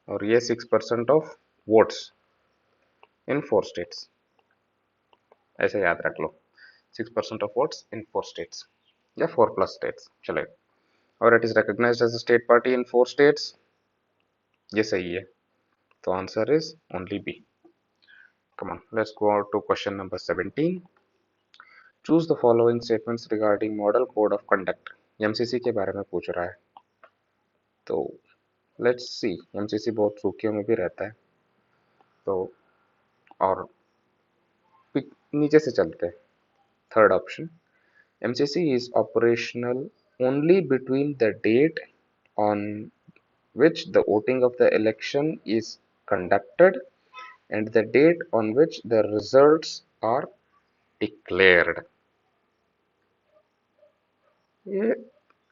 और ये 6% ऑफ वोट्स इन 4 स्टेट्स। ऐसे याद रख लो, 6% ऑफ वोट्स इन 4 स्टेट्स या 4 प्लस स्टेट्स चलेगा। और it is recognised as a state party in 4 states, ये सही है। तो answer is only B. Come on, let's go out to question number 17। Choose the following statements regarding model code of conduct. MCC के बारे में पूछ रहा है, तो लेट्स सी। एमसीसी बहुत सुर्खियों में भी रहता है, तो और नीचे से चलते हैं। Third option, MCC is operational only between the date on which the voting of the election is conducted and the date on which the results are declared। ये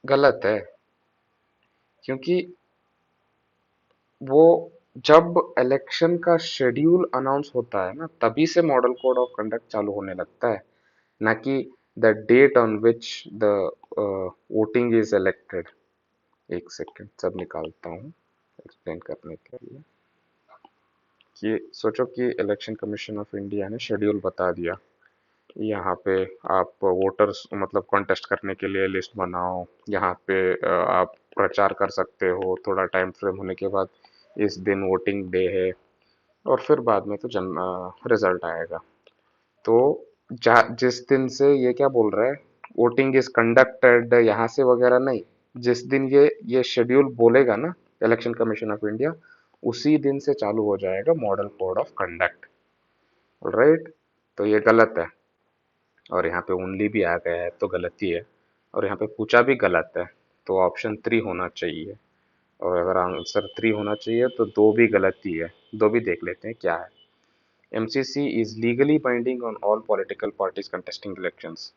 गलत है, क्योंकि वो जब इलेक्शन का शेड्यूल अनाउंस होता है ना, तभी से मॉडल कोड ऑफ कंडक्ट चालू होने लगता है, ना कि the date on which the voting is elected. एक सेकेंड, सब निकालता हूँ एक्सप्लेन करने के लिए। कि सोचो कि इलेक्शन कमीशन ऑफ इंडिया ने शेड्यूल बता दिया, यहाँ पे आप वोटर्स मतलब कॉन्टेस्ट करने के लिए लिस्ट बनाओ, यहाँ पे आप प्रचार कर सकते हो, थोड़ा टाइम फ्रेम होने के बाद इस दिन वोटिंग डे है, और फिर बाद में तो जन रिजल्ट आएगा। तो जिस दिन से ये क्या बोल रहा है, वोटिंग इज कंडक्टेड, यहाँ से वगैरह नहीं, जिस दिन ये शेड्यूल बोलेगा ना इलेक्शन कमीशन ऑफ इंडिया, उसी दिन से चालू हो जाएगा model code of conduct. Right, तो ये गलत है, और यहाँ पे ओनली भी आ गया है तो गलती है, और यहाँ पे पूछा भी गलत है, तो ऑप्शन 3 होना चाहिए। और अगर आंसर 3 होना चाहिए तो 2 भी गलती है। 2 भी देख लेते हैं क्या है। MCC is legally binding on all political parties contesting elections.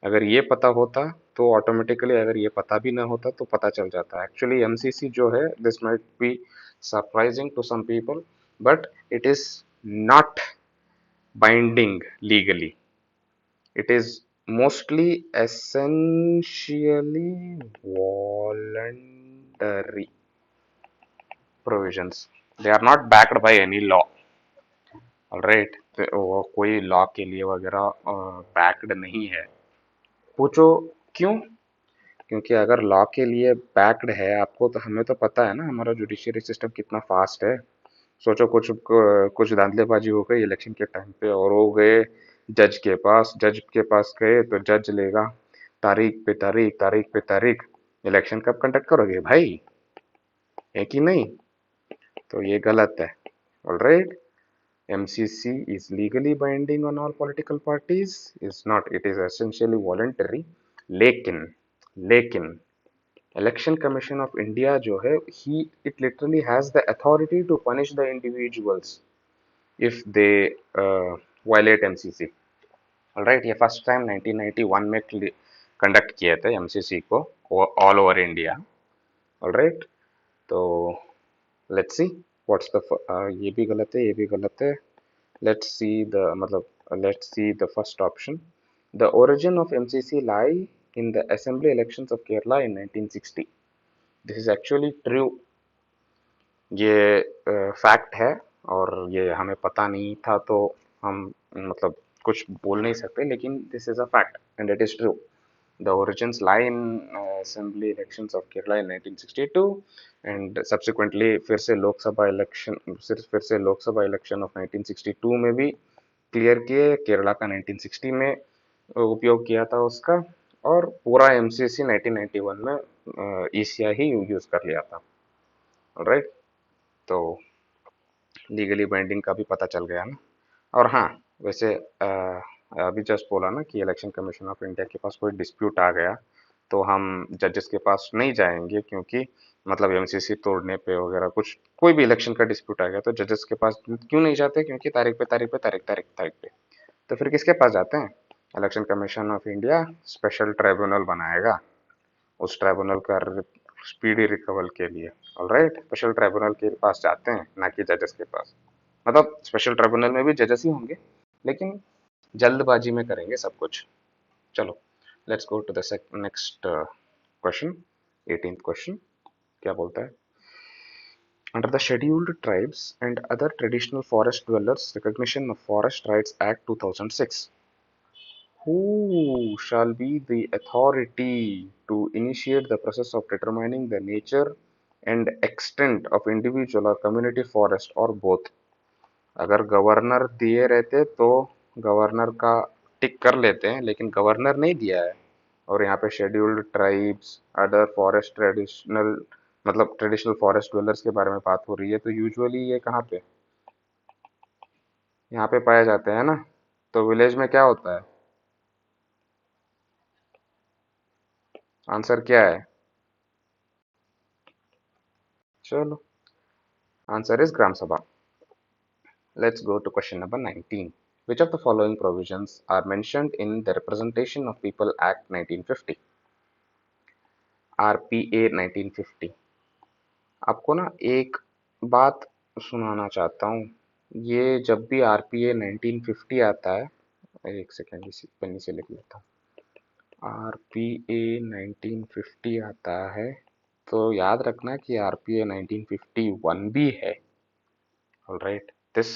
अगर ये पता होता तो ऑटोमेटिकली, अगर ये पता भी ना होता तो पता चल जाता। एक्चुअली एमसीसी जो है, this might be surprising to some people, but it is not binding legally. It is mostly essentially voluntary provisions. They are not backed by any law. Alright, तो वो कोई लॉ के लिए वगैरह बैक्ड नहीं है। पूछो क्यों? क्योंकि अगर लॉ के लिए बैक्ड है आपको, तो हमें तो पता है ना हमारा जुडिशियरी सिस्टम कितना फास्ट है। सोचो कुछ धांधलेबाजी हो गई इलेक्शन के टाइम पे, और वो गए जज के पास गए तो जज लेगा तारीख पे तारीख, तारीख पे तारीख, इलेक्शन कब कंडक्ट करोगे भाई, है कि नहीं? तो ये गलत है। Alright, MCC is legally binding on all political parties is not, it is essentially voluntary. लेकिन लेकिन इलेक्शन कमीशन ऑफ इंडिया जो है, ही it literally has the authority to punish the individuals if they violate MCC। Right, ये फर्स्ट टाइम 1991 में कंडक्ट किए थे एमसीसी को ऑल ओवर इंडिया। राइट, तो लेट्स सी व्हाट्स द, ये भी गलत है, ये भी गलत है। लेट्स सी द मतलब let's see the first option. The origin of MCC lie in the assembly elections of Kerala in 1960. This is actually true. ये फैक्ट है और ये हमें पता नहीं था तो हम मतलब कुछ बोल नहीं सकते, लेकिन this is a fact and it is true. The origins lie in assembly elections of Kerala in 1962 and subsequently फिर से लोकसभा इलेक्शन फिर से लोकसभा इलेक्शन ऑफ 1962 में भी क्लियर किए. केरला का 1960 में उपयोग किया था उसका, और पूरा एमसीसी 1991 में ईसीआई ही यूज कर लिया था. राइट, तो लीगली बाइंडिंग का भी पता चल गया ना. और हाँ, वैसे अभी जस्ट बोला ना कि इलेक्शन कमीशन ऑफ इंडिया के पास कोई डिस्प्यूट आ गया तो हम जजेस के पास नहीं जाएंगे, क्योंकि मतलब एमसीसी तोड़ने पे वगैरह कुछ कोई भी इलेक्शन का डिस्प्यूट आ गया तो जजेस के पास क्यों नहीं जाते, क्योंकि तारीख पे तारीख पे तारीख तारीख तारीख पे. तो फिर किसके पास जाते हैं? Election commission of India special tribunal बनाएगा उस ट्राइब्यूनल का स्पीडी रिकवल के लिए. ऑलराइट, स्पेशल ट्राइब्यूनल के पास जाते हैं, ना कि जजेस के पास. मतलब स्पेशल ट्राइब्यूनल में भी जजेस ही होंगे, लेकिन जल्दबाजी में करेंगे सब कुछ. चलो, let's go to the next question. 18th question क्या बोलता है? Under the Scheduled Tribes and Other Traditional Forest Dwellers Recognition of Forest Rights Act 2006, who shall be the authority to initiate the process of determining the nature and extent of individual or community forest or both? अगर गवर्नर दिए रहते तो गवर्नर का टिक कर लेते हैं, लेकिन गवर्नर नहीं दिया है और यहाँ पे scheduled tribes, other forest traditional मतलब ट्रेडिशनल फॉरेस्ट ड्वेलर्स के बारे में बात हो रही है, तो यूजुअली ये कहाँ पे, यहाँ पे पाए जाते हैं ना. तो विलेज में क्या होता है? आंसर क्या है? चलो, आंसर इज ग्राम सभा. Let's go to question number 19. Which of the following provisions are mentioned in the Representation of People Act 1950? RPA 1950. आपको ना एक बात सुनाना चाहता हूँ. ये जब भी RPA 1950 आता है, एक सेकेंड इसी पन्नी से लिख लेता हूँ. RPA 1950 आता है तो याद रखना कि RPA 1951 भी है. Alright, this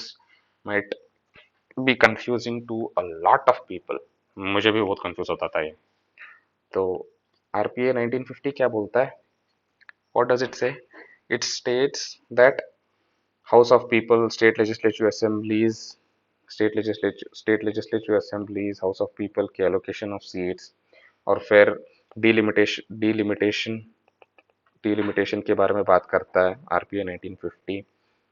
might be confusing to a lot of people. मुझे भी बहुत कंफ्यूज होता था ये. तो RPA 1950 क्या बोलता है? What does it say? It states that House of People, state legislature assemblies, House of People के allocation of seats और फिर डिलिमिटेशन के बारे में बात करता है RPA 1950.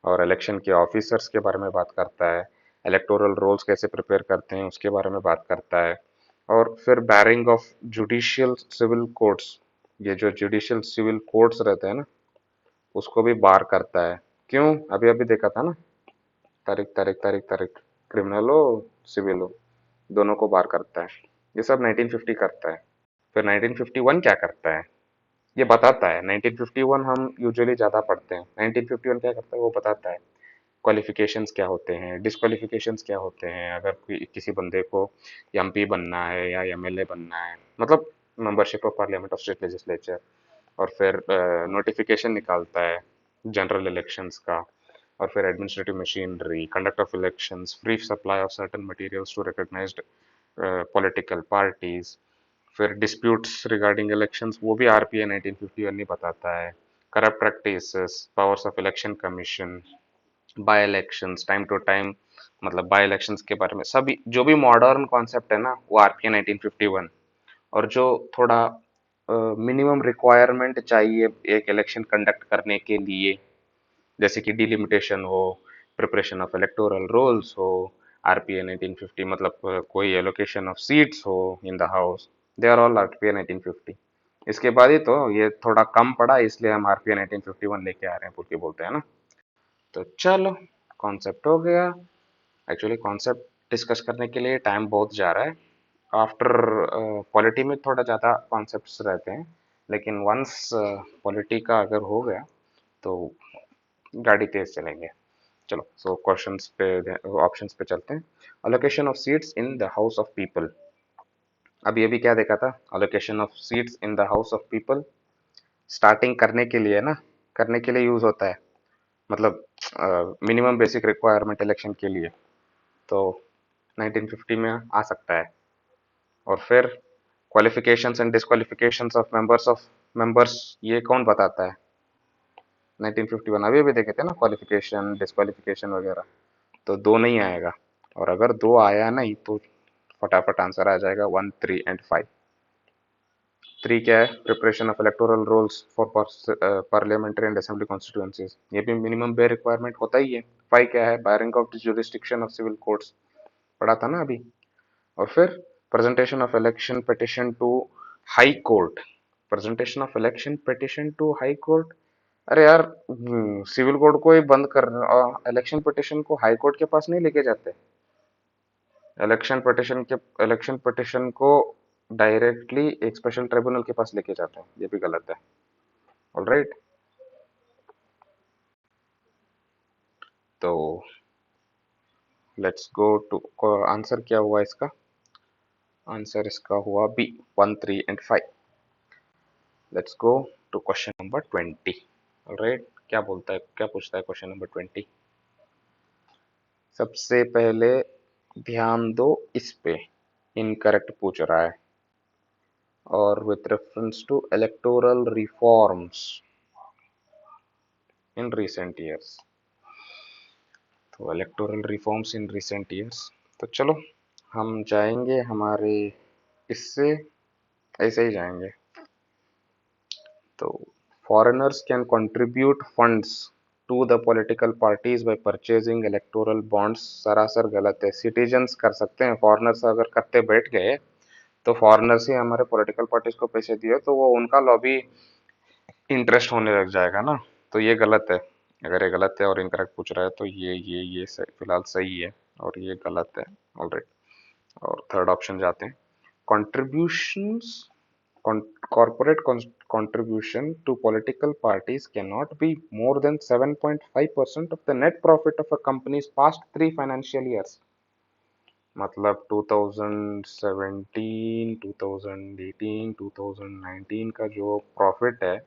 और इलेक्शन के ऑफिसर्स के बारे में बात करता है. इलेक्टोरल रोल्स कैसे प्रिपेयर करते हैं उसके बारे में बात करता है. और फिर barring of judicial civil courts, ये जो जुडिशियल सिविल कोर्ट्स रहते हैं ना, उसको भी बार करता है. क्यों? अभी अभी देखा था ना, तारीख तारीख तारीख तारीख, क्रिमिनल हो सिविल हो दोनों को बार करता है. ये सब 1950 करता है. फिर 1951 क्या करता है ये बताता है. 1951 हम यूजुअली ज़्यादा पढ़ते हैं. 1951 क्या करता है वो बताता है. क्वालिफिकेशंस क्या होते हैं, डिस्क्वालिफिकेशंस क्या होते हैं अगर किसी बंदे को एमपी बनना है या एमएलए बनना है, मतलब membership of parliament of state legislature. और फिर नोटिफिकेशन निकालता है जनरल इलेक्शंस का. और फिर administrative machinery, conduct of elections, free supply of certain materials to recognised political parties. फिर डिस्प्यूट्स रिगार्डिंग इलेक्शंस वो भी आरपीए 1951 ही बताता है. Corrupt practices, powers of election commission, by elections, time to time मतलब बाय इलेक्शंस के बारे में सभी जो भी मॉडर्न कॉन्सेप्ट है ना वो आरपीए 1951. और जो थोड़ा मिनिमम रिक्वायरमेंट चाहिए एक इलेक्शन कंडक्ट करने के लिए, जैसे कि डिलिमिटेशन हो, प्रिपरेशन ऑफ इलेक्टोरल रोल्स हो, आरपीए 1950 मतलब कोई एलोकेशन ऑफ सीट्स हो in the house, they are all RPA 1950. इसके बाद ही तो ये थोड़ा कम पड़ा, इसलिए हम आरपीए 1951 लेके आ रहे हैं बोल के बोलते हैं ना. तो चलो, कॉन्सेप्ट हो गया. एक्चुअली कॉन्सेप्ट डिस्कस करने के लिए टाइम बहुत जा रहा है. आफ्टर पॉलिटी में थोड़ा ज़्यादा कॉन्सेप्ट्स रहते हैं, लेकिन वंस पॉलिटी का अगर हो गया तो गाड़ी तेज चलेंगे. चलो सो क्वेश्चंस पे, ऑप्शंस पे चलते हैं। Allocation of seats in the house of people, अभी अभी क्या देखा था, allocation of seats in the house of people starting करने के लिए ना, करने के लिए यूज होता है, मतलब मिनिमम बेसिक रिक्वायरमेंट इलेक्शन के लिए, तो 1950 में आ सकता है। और फिर क्वालिफिकेशंस एंड डिस्क्वालिफिकेशंस ऑफ मेंबर्स ये कौन बताता है? 1951 अभी अभी देखे थे ना, क्वालिफिकेशन डिस्क्वालिफिकेशन वगैरह, तो दो नहीं आएगा। और अगर दो आया नहीं तो फटाफट आंसर आ जाएगा 1, 3 एंड 5। 3 क्या है? Preparation of electoral rolls for parliamentary and assembly constituencies, ये भी मिनिमम बे रिक्वायरमेंट होता ही है। 5 क्या है? Barring of the jurisdiction of civil courts, पढ़ा था ना अभी। और फिर presentation of election petition to high court, presentation of election petition to high court, अरे यार सिविल कोर्ट को ही बंद कर, इलेक्शन पिटिशन को हाई कोर्ट के पास नहीं लेके जाते। इलेक्शन पिटिशन को डायरेक्टली एक स्पेशल ट्रिब्यूनल के पास लेके जाते हैं, ये भी गलत है। ऑलराइट, तो लेट्स गो टू आंसर, क्या हुआ इसका? आंसर इसका हुआ B, 1, 3 and 5। Let's go to question number 20। Alright, क्या बोलता है, क्या पूछता है क्वेश्चन नंबर 20? सबसे पहले ध्यान दो इस पे, इनकरेक्ट पूछ रहा है, और with reference to electoral reforms in recent years, तो electoral reforms in recent years, तो चलो हम जाएंगे हमारे इससे, ऐसे ही जाएंगे। तो foreigners can contribute funds to the political parties by purchasing electoral bonds, सरासर गलत है। सिटीजन्स कर सकते हैं, फॉरेनर्स अगर करते बैठ गए तो फॉरेनर्स ही हमारे पॉलिटिकल पार्टीज को पैसे दिए तो वो उनका लॉबी इंटरेस्ट होने लग जाएगा ना, तो ये गलत है। अगर ये गलत है और इनकरेक्ट पूछ रहा है तो ये फिलहाल सही है और ये गलत है। ऑलराइट, और थर्ड ऑप्शन जाते हैं। contributions corporate contribution to political parties cannot be more than 7.5% of the net profit of a company's past 3 financial years, मतलब 2017, 2018, 2019 का जो प्रॉफिट है,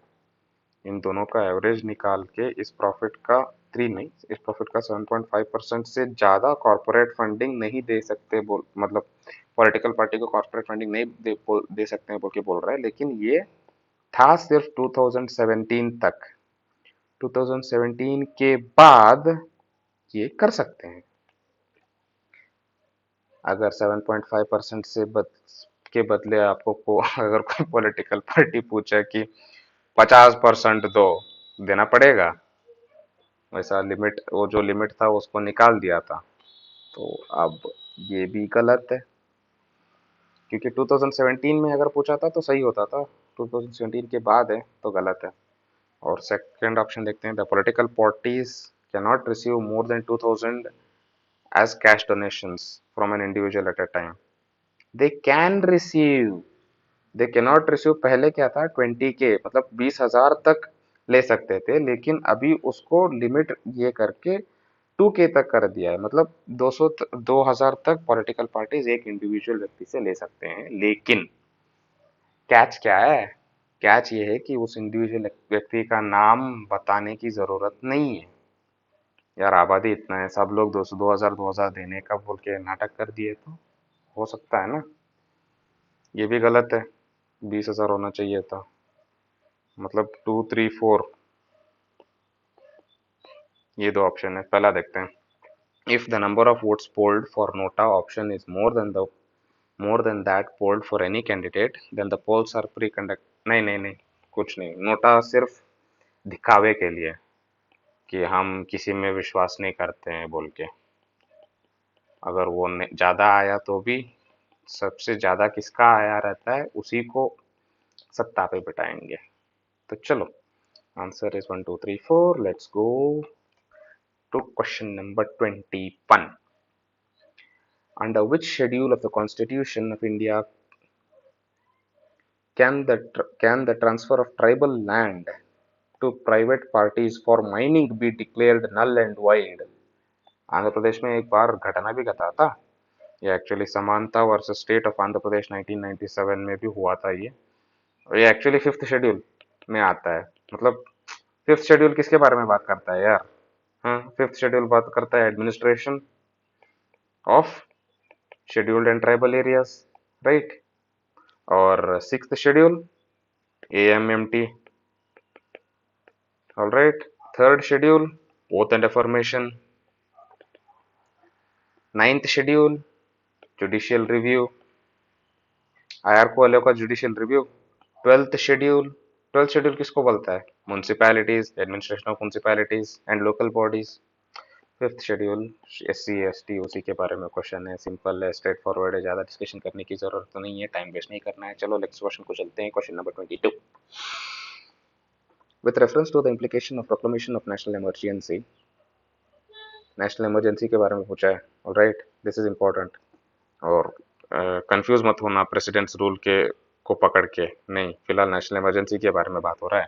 इन दोनों का एवरेज निकाल के इस प्रॉफिट का, थ्री नहीं, इस प्रॉफिट का 7.5% से ज्यादा कॉर्पोरेट फंडिंग नहीं दे सकते, बोल मतलब पॉलिटिकल पार्टी को कॉर्पोरेट फंडिंग नहीं दे सकते हैं बोल के बोल रहा है। लेकिन ये था सिर्फ 2017 तक, 2017 के बाद ये कर सकते हैं। अगर 7.5% से के बदले आपको अगर कोई पॉलिटिकल पार्टी पूछे कि 50% दो, देना पड़ेगा। वैसा लिमिट, वो जो लिमिट था उसको निकाल दिया था, तो अब ये भी गलत है, क्योंकि 2017 में अगर पूछा था तो सही होता था, 2017 के बाद है तो गलत है। और सेकंड ऑप्शन देखते हैं, the political parties can not receive more than 2000 as cash donations from an individual at a time, they can receive, they can not receive. पहले क्या था, 20K मतलब 20,000 तक ले सकते थे, लेकिन अभी उसको लिमिट ये करके 2K तक कर दिया है, मतलब 2,000 तक पॉलिटिकल पार्टीज एक इंडिविजुअल व्यक्ति से ले सकते हैं। लेकिन कैच क्या है? कैच ये है कि उस इंडिविजुअल व्यक्ति का नाम बताने की जरूरत नहीं है। यार आबादी इतना है, सब लोग 2,000 देने का बोल के नाटक कर दिए तो हो सकता है ना, ये भी गलत है। 20,000 होना चाहिए था, मतलब 2, 3, 4, ये दो ऑप्शन है। पहला देखते हैं, if the number of votes polled for NOTA option is more than that polled for any candidate, then the polls are pre-conduct। नहीं नहीं नहीं, कुछ नहीं, नोटा सिर्फ दिखावे के लिए कि हम किसी में विश्वास नहीं करते हैं बोल के। अगर वो ज्यादा आया तो भी सबसे ज्यादा किसका आया रहता है उसी को सत्ता पे बिठाएंगे। तो चलो answer is 1, 2, 3, 4। Let's go to question number 21। Under which schedule of the Constitution of India can the transfer of tribal land to private parties for mining be declared null and void? Andhra Pradesh में एक बार घटना भी घटा था। ये एक्चुअली समानता versus state of Andhra Pradesh 1997 में भी हुआ था ये। और ये एक्चुअली फिफ्थ शेड्यूल में आता है। मतलब फिफ्थ शेड्यूल किसके बारे में बात करता है यार? हाँ, फिफ्थ शेड्यूल बात करता है administration of scheduled and tribal areas, right. और sixth schedule AMMT, all right. Third schedule oath and affirmation. Ninth schedule judicial review, IR को अलग का जुडिशियल रिव्यू। ट्वेल्थ शेड्यूल किसको बोलता है? Municipalities, administration of municipalities and local bodies. Fifth schedule SC ST उसी के बारे में क्वेश्चन है, सिंपल है, स्ट्रेट फॉरवर्ड है, ज्यादा डिस्कशन करने की जरूरत तो नहीं है, टाइम वेस्ट नहीं करना है। चलो नेक्स्ट क्वेश्चन को चलते हैं, question number 22। With reference to the implication of proclamation of national emergency के बारे में पूछा है, ऑलराइट, दिस इज इम्पोर्टेंट। और कंफ्यूज मत होना प्रेसिडेंट्स रूल के को पकड़ के, नहीं, फिलहाल नेशनल इमरजेंसी के बारे में बात हो रहा है।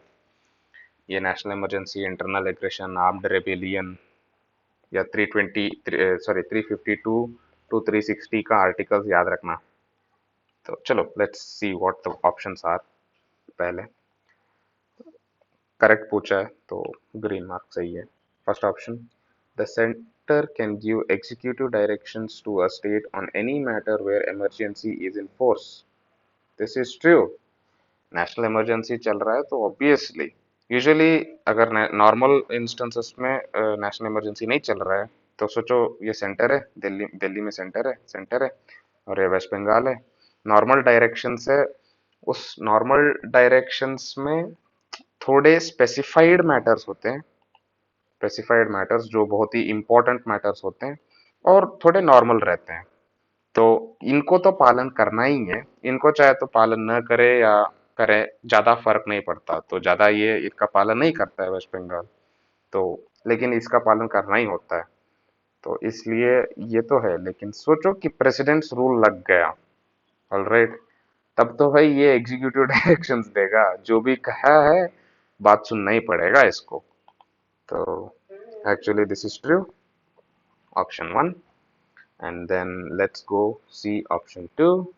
ये national emergency, internal aggression, armed rebellion या 352 टू 360 का आर्टिकल्स याद रखना। तो चलो let's see what the options are. पहले करेक्ट पूछा है तो ग्रीन मार्क सही है। First option, the centre can give executive directions to a state on any matter where emergency is in force. This is true. National emergency चल रहा है तो ऑब्वियसली, यूजुअली अगर नॉर्मल इंस्टेंसेस में नेशनल इमरजेंसी नहीं चल रहा है तो सोचो ये सेंटर है, दिल्ली दिल्ली में सेंटर है और ये वेस्ट बंगाल है। नॉर्मल डायरेक्शन से उस नॉर्मल डायरेक्शंस में थोड़े स्पेसिफाइड मैटर्स जो बहुत ही इंपॉर्टेंट मैटर्स होते हैं और थोड़े नॉर्मल रहते हैं। तो इनको तो पालन करना ही है। इनको चाहे तो पालन न करे या करे, ज्यादा फर्क नहीं पड़ता। तो ज्यादा ये इसका पालन नहीं करता है वेस्ट बंगाल, तो लेकिन इसका पालन करना ही होता है। तो इसलिए ये तो है। लेकिन सोचो कि प्रेसिडेंट्स रूल लग गया, ऑलराइट, तब तो भाई ये एग्जीक्यूटिव डायरेक्शंस देगा, जो भी कहा है बात सुनना ही पड़ेगा इसको। तो actually this is true, option one. And then let's go see option 2.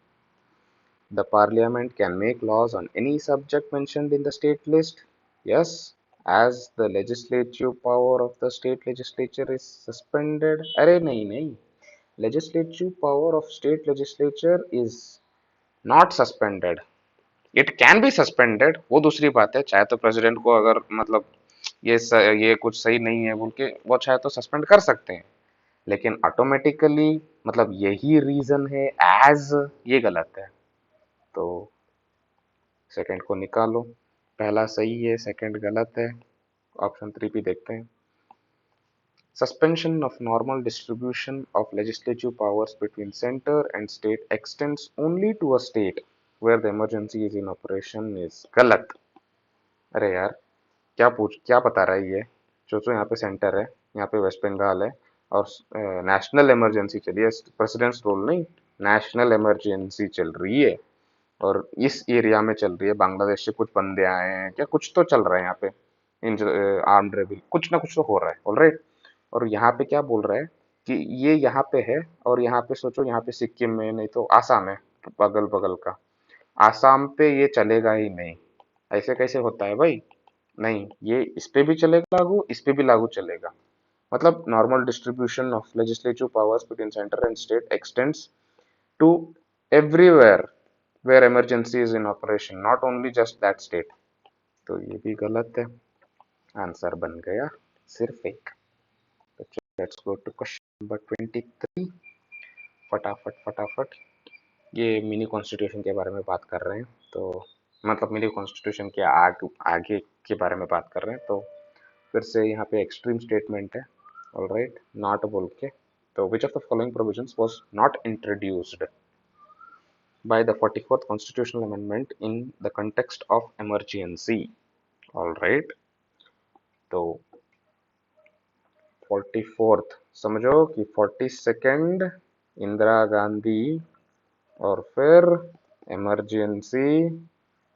The parliament can make laws on any subject mentioned in the state list. Yes, as the legislative power of the state legislature is suspended. अरे नहीं, legislative power of state legislature is not suspended. It can be suspended, वो दूसरी बात है। चाहे तो प्रेसिडेंट को अगर मतलब ये कुछ सही नहीं है बोल के वो चाहे तो सस्पेंड कर सकते हैं, लेकिन ऑटोमेटिकली मतलब यही रीजन है एज, ये गलत है। तो सेकंड को निकालो, पहला सही है, सेकंड गलत है। ऑप्शन 3 भी देखते हैं। Suspension of normal distribution of legislative powers between centre and state extends only to a state where the emergency is in operation is गलत। अरे यार, क्या बता रहा है ये? सोचो यहाँ पे सेंटर है, यहाँ पे वेस्ट बंगाल है और नेशनल इमरजेंसी चली है, प्रेसिडेंट्स रूल नहीं, नेशनल इमरजेंसी चल रही है और इस एरिया में चल रही है। बांग्लादेश से कुछ बंदे आए हैं क्या, कुछ तो चल रहा है यहाँ पे, इन आर्म्ड रेबल, कुछ ना कुछ तो हो रहा है, ऑलराइट। और यहाँ पे क्या बोल रहा है कि ये यहाँ पे है और यहाँ पे सोचो, यहाँ पे सिक्किम में, नहीं तो आसाम है, बगल बगल का आसाम पे ये चलेगा ही नहीं। ऐसे कैसे होता है भाई? नहीं, ये इस पे भी चलेगा लागू, इस पे भी लागू चलेगा। मतलब normal distribution of legislative powers between centre and state extends to everywhere where emergency is in operation, not only just that state. तो ये भी गलत है, आंसर बन गया सिर्फ एक। तो let's go to question number 23। फटाफट फटाफट, ये मिनी कॉन्स्टिट्यूशन के बारे में बात कर रहे हैं। तो मतलब मिनी कॉन्स्टिट्यूशन के आगे के बारे में बात कर रहे हैं। तो फिर से यहाँ पे एक्सट्रीम स्टेटमेंट है, ऑलराइट, नॉट बोल के। तो विच of the following provisions was not introduced by the 44th constitutional amendment in the context of emergency, alright. तो 44th समझो कि 42nd इंदिरा गांधी, और फिर इमरजेंसी,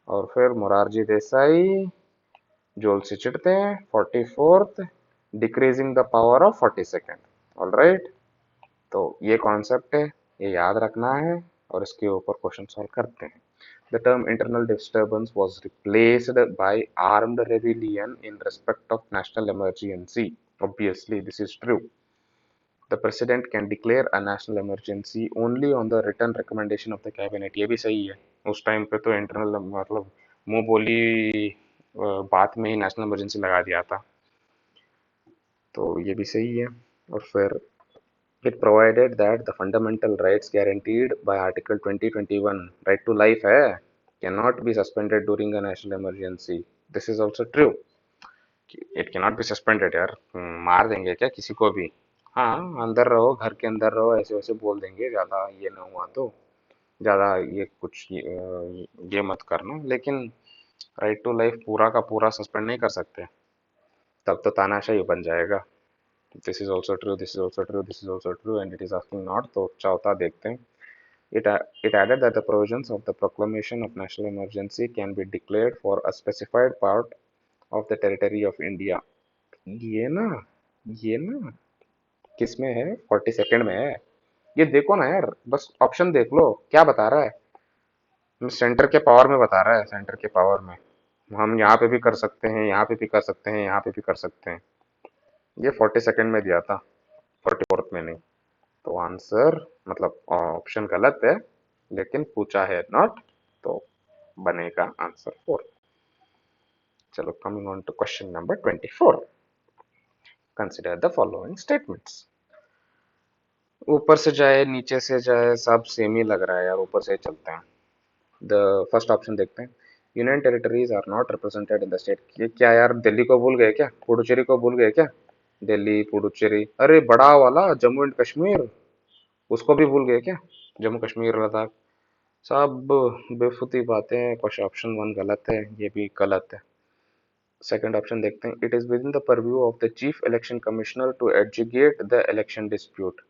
और फिर मोरारजी देसाई जोल से चिढ़ते हैं। 44th decreasing the power of 42nd, alright, तो ये कॉन्सेप्ट है, ये याद रखना है और इसके ऊपर क्वेश्चन सॉल्व करते हैं. The term internal disturbance was replaced by armed rebellion in respect of national emergency. Obviously, this is true. The president can declare a national emergency only on the written recommendation of the cabinet. ये भी सही है. उस टाइम पे तो इंटरनल मतलब मुंह बोली बात में ही नेशनल इमरजेंसी लगा दिया था, तो ये भी सही है. और फिर it provided that the fundamental rights guaranteed by Article 2021, right to life है, cannot be suspended during a national emergency. This is also true. It cannot be suspended यार. मार देंगे क्या किसी को भी? हाँ, अंदर रहो, घर के अंदर रहो, ऐसे वैसे बोल देंगे, ज़्यादा ये ना हुआ तो. ज़्यादा ये कुछ ये मत करना, लेकिन राइट टू लाइफ पूरा का पूरा सस्पेंड नहीं कर सकते, तब तो तानाशाही बन जाएगा. This is also true, this is also true, this is also true, and it is asking not. तो अच्छा होता देखते हैं. It added that the provisions of the proclamation of national emergency can be declared for a specified part of the territory of India. ये ना ये ना किस में है? 42nd में है. ये देखो ना यार, बस ऑप्शन देख लो क्या बता रहा है. सेंटर के पावर में बता रहा है, सेंटर के पावर में हम यहाँ पे भी कर सकते हैं, यहाँ पे भी कर सकते हैं, यहाँ पे भी कर सकते हैं. ये 42nd में दिया था, 44th में नहीं. तो आंसर मतलब ऑप्शन गलत है, लेकिन पूछा है नॉट, तो बनेगा आंसर 4. चलो, coming on to question number 24. Consider the following statements. ऊपर से जाए नीचे से जाए सब सेम ही लग रहा है यार, ऊपर से चलते हैं. द फर्स्ट ऑप्शन देखते हैं. Union territories are not represented in the state. ये क्या यार, दिल्ली को भूल गए क्या? पुडुचेरी को भूल गए क्या? दिल्ली, पुडुचेरी, अरे बड़ा वाला जम्मू एंड कश्मीर, उसको भी भूल गए क्या? जम्मू कश्मीर, लद्दाख, सब बेफुती बातें हैं. क्वेश्चन ऑप्शन 1 गलत है, ये भी गलत है. सेकंड ऑप्शन देखते हैं. It is within the purview of the chief election commissioner to adjudicate the election dispute.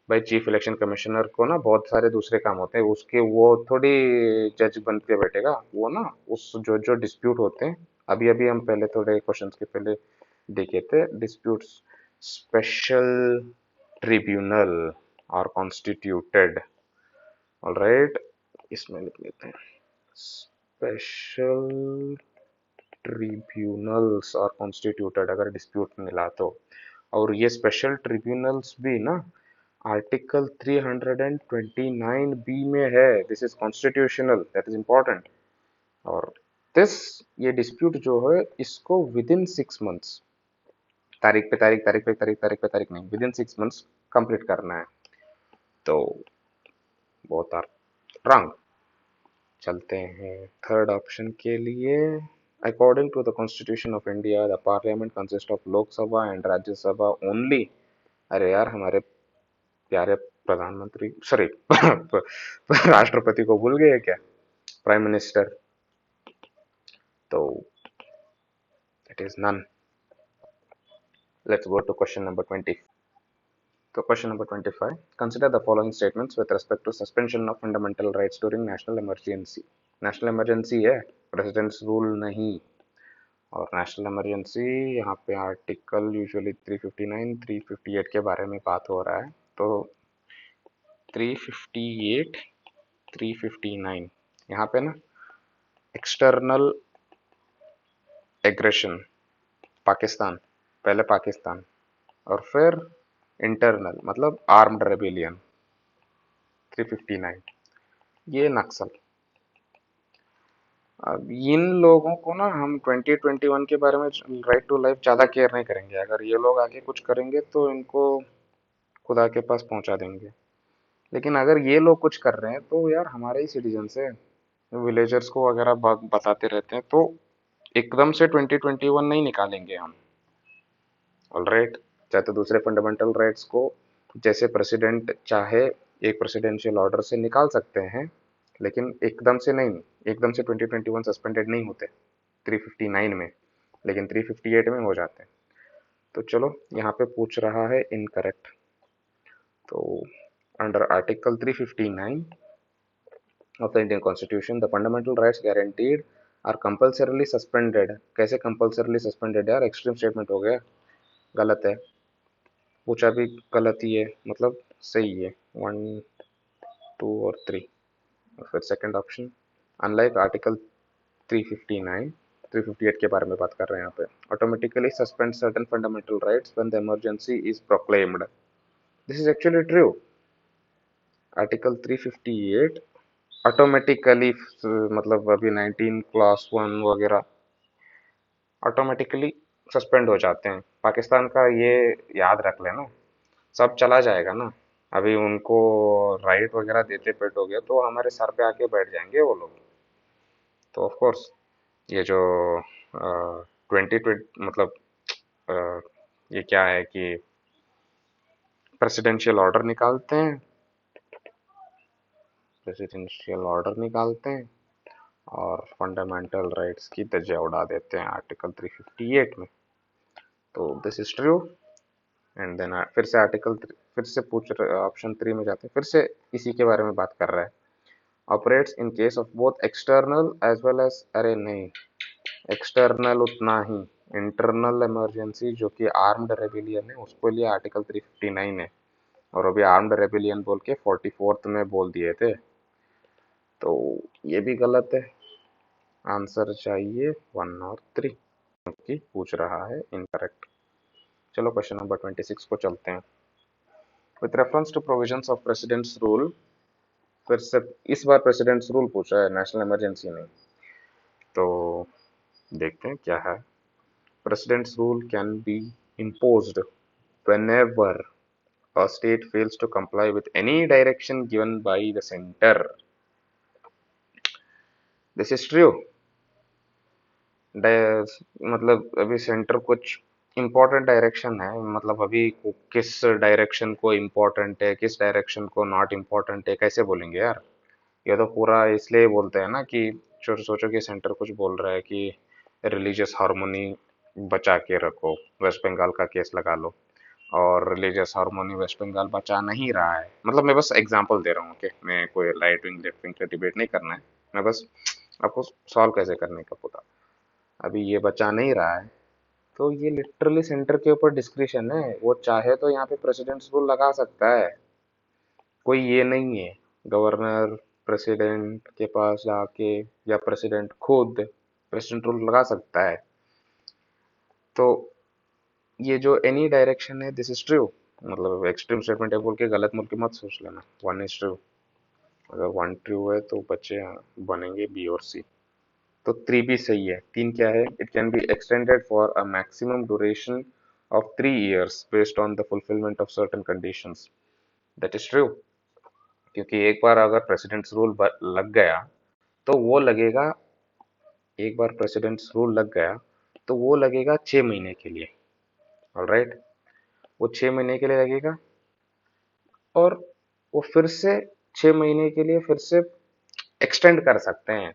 भाई, चीफ इलेक्शन कमिश्नर को ना बहुत सारे दूसरे काम होते हैं उसके, वो थोड़ी जज बन के बैठेगा. वो ना उस जो जो डिस्प्यूट होते हैं, अभी अभी हम पहले थोड़े क्वेश्चंस के पहले देखे थे, disputes special tribunal are constituted. Alright, इसमें लिख लेते हैं स्पेशल ट्रिब्यूनल्स आर कॉन्स्टिट्यूटेड, अगर डिस्प्यूट मिला तो. और ये स्पेशल ट्रिब्यूनल्स भी ना आर्टिकल 329 बी में है. This is constitutional, that is important. और दिस ये डिस्प्यूट जो है, इसको विद इन 6 मंथ्स, तारीख पे तारीख, तारीख पे तारीख, तारीख पे तारीख नहीं, विद इन 6 मंथ्स कंप्लीट करना है. तो बहुत आर रंग. चलते हैं थर्ड ऑप्शन के लिए. According to the constitution of India, the parliament consist of Lok Sabha and Rajya Sabha only. अरे यार, हमारे प्यारे प्रधानमंत्री, सॉरी राष्ट्रपति को भूल गए क्या? Prime minister. तो it is none. Let's go to question number 20. तो question number 25. Consider the following statements with respect to suspension of fundamental rights during national emergency. National emergency है, प्रेसिडेंट्स रूल नहीं. और नेशनल इमरजेंसी यहाँ पे आर्टिकल यूजुअली 359, 358 के बारे में बात हो रहा है. तो 358, 359 यहाँ पे ना एक्सटर्नल एग्रेशन, पाकिस्तान, पहले पाकिस्तान, और फिर इंटरनल मतलब आर्म्ड रेबेलियन, 359, ये नक्सल. अब इन लोगों को ना हम 2021 के बारे में राइट टू लाइफ ज़्यादा केयर नहीं करेंगे. अगर ये लोग आगे कुछ करेंगे तो इनको खुदा के पास पहुंचा देंगे. लेकिन अगर ये लोग कुछ कर रहे हैं तो यार हमारे ही सिटीजन से, विलेजर्स को अगर आप बताते रहते हैं, तो एकदम से 2021 नहीं निकालेंगे हम. ऑलराइट, चाहे तो दूसरे फंडामेंटल राइट्स को जैसे प्रेसिडेंट चाहे एक प्रेसिडेंशियल ऑर्डर से निकाल सकते हैं, लेकिन एकदम से नहीं. एकदम से 2021 सस्पेंडेड नहीं होते 359 में, लेकिन 358 में हो जाते हैं. तो चलो, यहाँ पे पूछ रहा है इनकरेक्ट. तो under article 359 of the Indian Constitution, the fundamental rights guaranteed are compulsorily suspended. कैसे compulsorily suspended यार, एक्सट्रीम स्टेटमेंट हो गया, गलत है. पूछा भी गलत ही है, मतलब सही है। 1, 2 और 3। और फिर सेकंड ऑप्शन, अनलाइक आर्टिकल 359, 358 के बारे में बात कर रहे हैं यहाँ पे, automatically suspend certain fundamental rights when the emergency is proclaimed. This is actually true. Article 358 automatically, मतलब अभी 19 क्लास 1 वगैरह ऑटोमेटिकली सस्पेंड हो जाते हैं। पाकिस्तान का ये याद रख लेना, सब चला जाएगा ना। अभी उनको राइट वगैरह देते बैठोगे तो हमारे सर पे आके बैठ जाएंगे वो लोग। तो ऑफ कोर्स ये जो 2020 मतलब अ, ये क्या है कि प्रेसिडेंशियल ऑर्डर निकालते हैं, प्रेसिडेंशियल ऑर्डर निकालते हैं और फंडामेंटल राइट्स की धज्जियां उड़ा देते हैं आर्टिकल 358 में। तो this is true. And then फिर से आर्टिकल, फिर से पूछ रहे, ऑप्शन 3 में जाते हैं, फिर से इसी के बारे में बात कर रहा है। Operates in case of both external as well as, अरे नहीं, एक्सटर्नल उतना ही, इंटरनल इमरजेंसी जो कि आर्म्ड रेबिलियन है उसके लिए आर्टिकल 359 है, और अभी आर्म्ड रेबिलियन बोल के 44th में बोल दिए थे, तो ये भी गलत है। आंसर चाहिए 1 और 3, क्योंकि पूछ रहा है इनकरेक्ट। चलो क्वेश्चन नंबर 26 को चलते हैं। With reference to provisions of president's rule, फिर से इस बार प्रेसिडेंट्स रूल पूछा है, नेशनल इमरजेंसी नहीं। तो देखते हैं क्या है। President's rule can be imposed whenever a state fails to comply with any direction given by the center. This is true. मतलब अभी सेंटर कुछ इम्पोर्टेंट डायरेक्शन है, मतलब अभी किस डायरेक्शन को इम्पोर्टेंट है, किस डायरेक्शन को नॉट इम्पोर्टेंट है, कैसे बोलेंगे यार। ये तो पूरा इसलिए बोलते हैं ना कि सोचो कि सेंटर कुछ बोल रहा है कि रिलीजियस हार्मोनी बचा के रखो, वेस्ट बंगाल का केस लगा लो, और रिलीजियस हार्मोनी वेस्ट बंगाल बचा नहीं रहा है। मतलब मैं बस एग्जांपल दे रहा हूँ कि मैं कोई राइट विंग लेफ्ट विंग का डिबेट नहीं करना है, मैं बस आपको सॉल्व कैसे करने का पता। अभी ये बचा नहीं रहा है, तो ये लिटरली सेंटर के ऊपर डिस्क्रिशन है, वो चाहे तो यहाँ पे प्रेसिडेंट्स रूल लगा सकता है। कोई ये नहीं है गवर्नर प्रेसिडेंट के पास जाके, या प्रेसिडेंट खुद प्रेसिडेंट रूल लगा सकता है। तो ये जो एनी डायरेक्शन है, दिस इज ट्रू, मतलब एक्सट्रीम स्टेटमेंट है बोल के गलत मुल्क की मत सोच लेना। 1 is ट्रू, अगर 1 ट्रू है तो बच्चे बनेंगे बी और सी। तो 3 भी सही है। 3 क्या है, it can be extended for a maximum duration of 3 years based on the fulfilment of certain conditions. That is true, क्योंकि एक बार अगर प्रेसिडेंट्स रूल लग गया तो वो लगेगा, एक बार प्रेसिडेंट्स रूल लग गया तो वो लगेगा 6 महीने के लिए। ऑलराइट, वो 6 महीने के लिए लगेगा, और वो फिर से 6 महीने के लिए फिर से एक्सटेंड कर सकते हैं।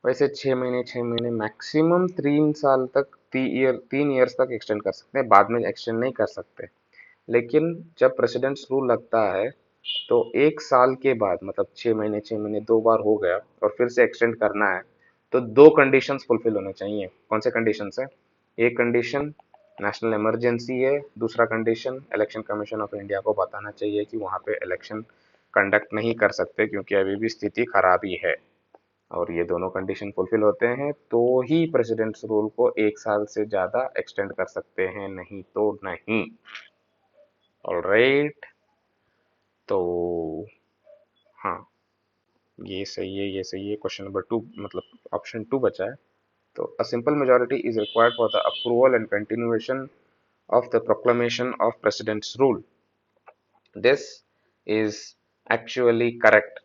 वैसे 6 महीने 6 महीने मैक्सिमम 3 साल तक, 3 ईयर्स तक एक्सटेंड कर सकते हैं, बाद में एक्सटेंड नहीं कर सकते। लेकिन जब प्रेसिडेंट्स रूल लगता है तो 1 साल के बाद, मतलब 6 महीने 6 महीने 2 बार हो गया और फिर से एक्सटेंड करना है, तो 2 कंडीशंस फुलफिल होने चाहिए। कौन से कंडीशंस है? एक कंडीशन नेशनल इमरजेंसी है, दूसरा condition election commission of India को बताना चाहिए कि वहाँ पे इलेक्शन कंडक्ट नहीं कर सकते क्योंकि अभी भी स्थिति खराब ही है। और ये दोनों कंडीशन फुलफिल होते हैं तो ही प्रेसिडेंट्स रूल को 1 साल से ज़्यादा एक्सटेंड कर सकते हैं, नहीं तो नहीं। ऑलराइट, तो हाँ, ये सही है, ये सही है। क्वेश्चन नंबर 2, मतलब ऑप्शन 2 बचा है। तो a simple majority is required for the approval and continuation of the proclamation of president's rule. This is actually correct.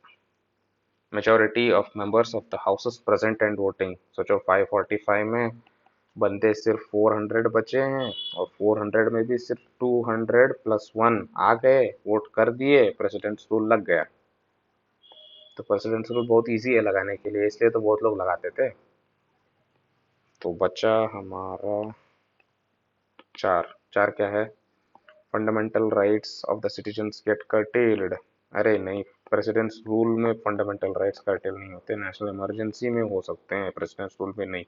Majority of members of the houses present and voting. सोचो 545 में बंदे सिर्फ 400 बचे हैं, और 400 में भी सिर्फ 200+1 आ गए, वोट कर दिए, प्रेसिडेंट्स रूल लग गया। तो प्रेसिडेंट्स रूल बहुत इजी है लगाने के लिए, इसलिए तो बहुत लोग लगाते थे। तो बचा हमारा 4। 4 क्या है? Fundamental rights of the citizens get curtailed. अरे नहीं, प्रेसिडेंट्स रूल में फंडामेंटल राइट्स कर्टेल नहीं होते, नेशनल इमरजेंसी में हो सकते हैं, प्रेसिडेंट्स रूल में नहीं।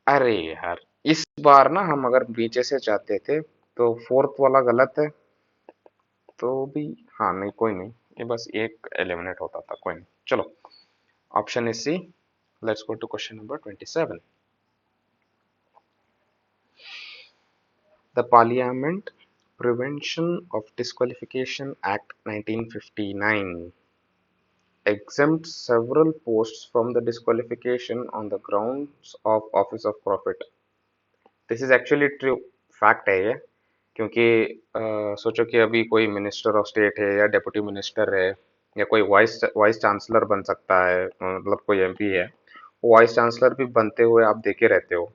अरे यार, इस बार ना हम अगर नीचे से चाहते थे तो फोर्थ वाला गलत है, तो भी हाँ नहीं कोई नहीं, ये बस एक एलिमिनेट होता था, कोई नहीं। चलो, option is C. Let's go to question number 27। The parliament Prevention of Disqualification Act 1959 exempts several posts from the disqualification on the grounds of office of profit. This is actually true fact है ये, क्योंकि सोचो कि अभी कोई मिनिस्टर ऑफ स्टेट है या डेप्यूटी मिनिस्टर है या कोई वाइस वाइस चांसलर बन सकता है, मतलब कोई एमपी है, वो वाइस चांसलर भी बनते हुए आप देखे रहते हो।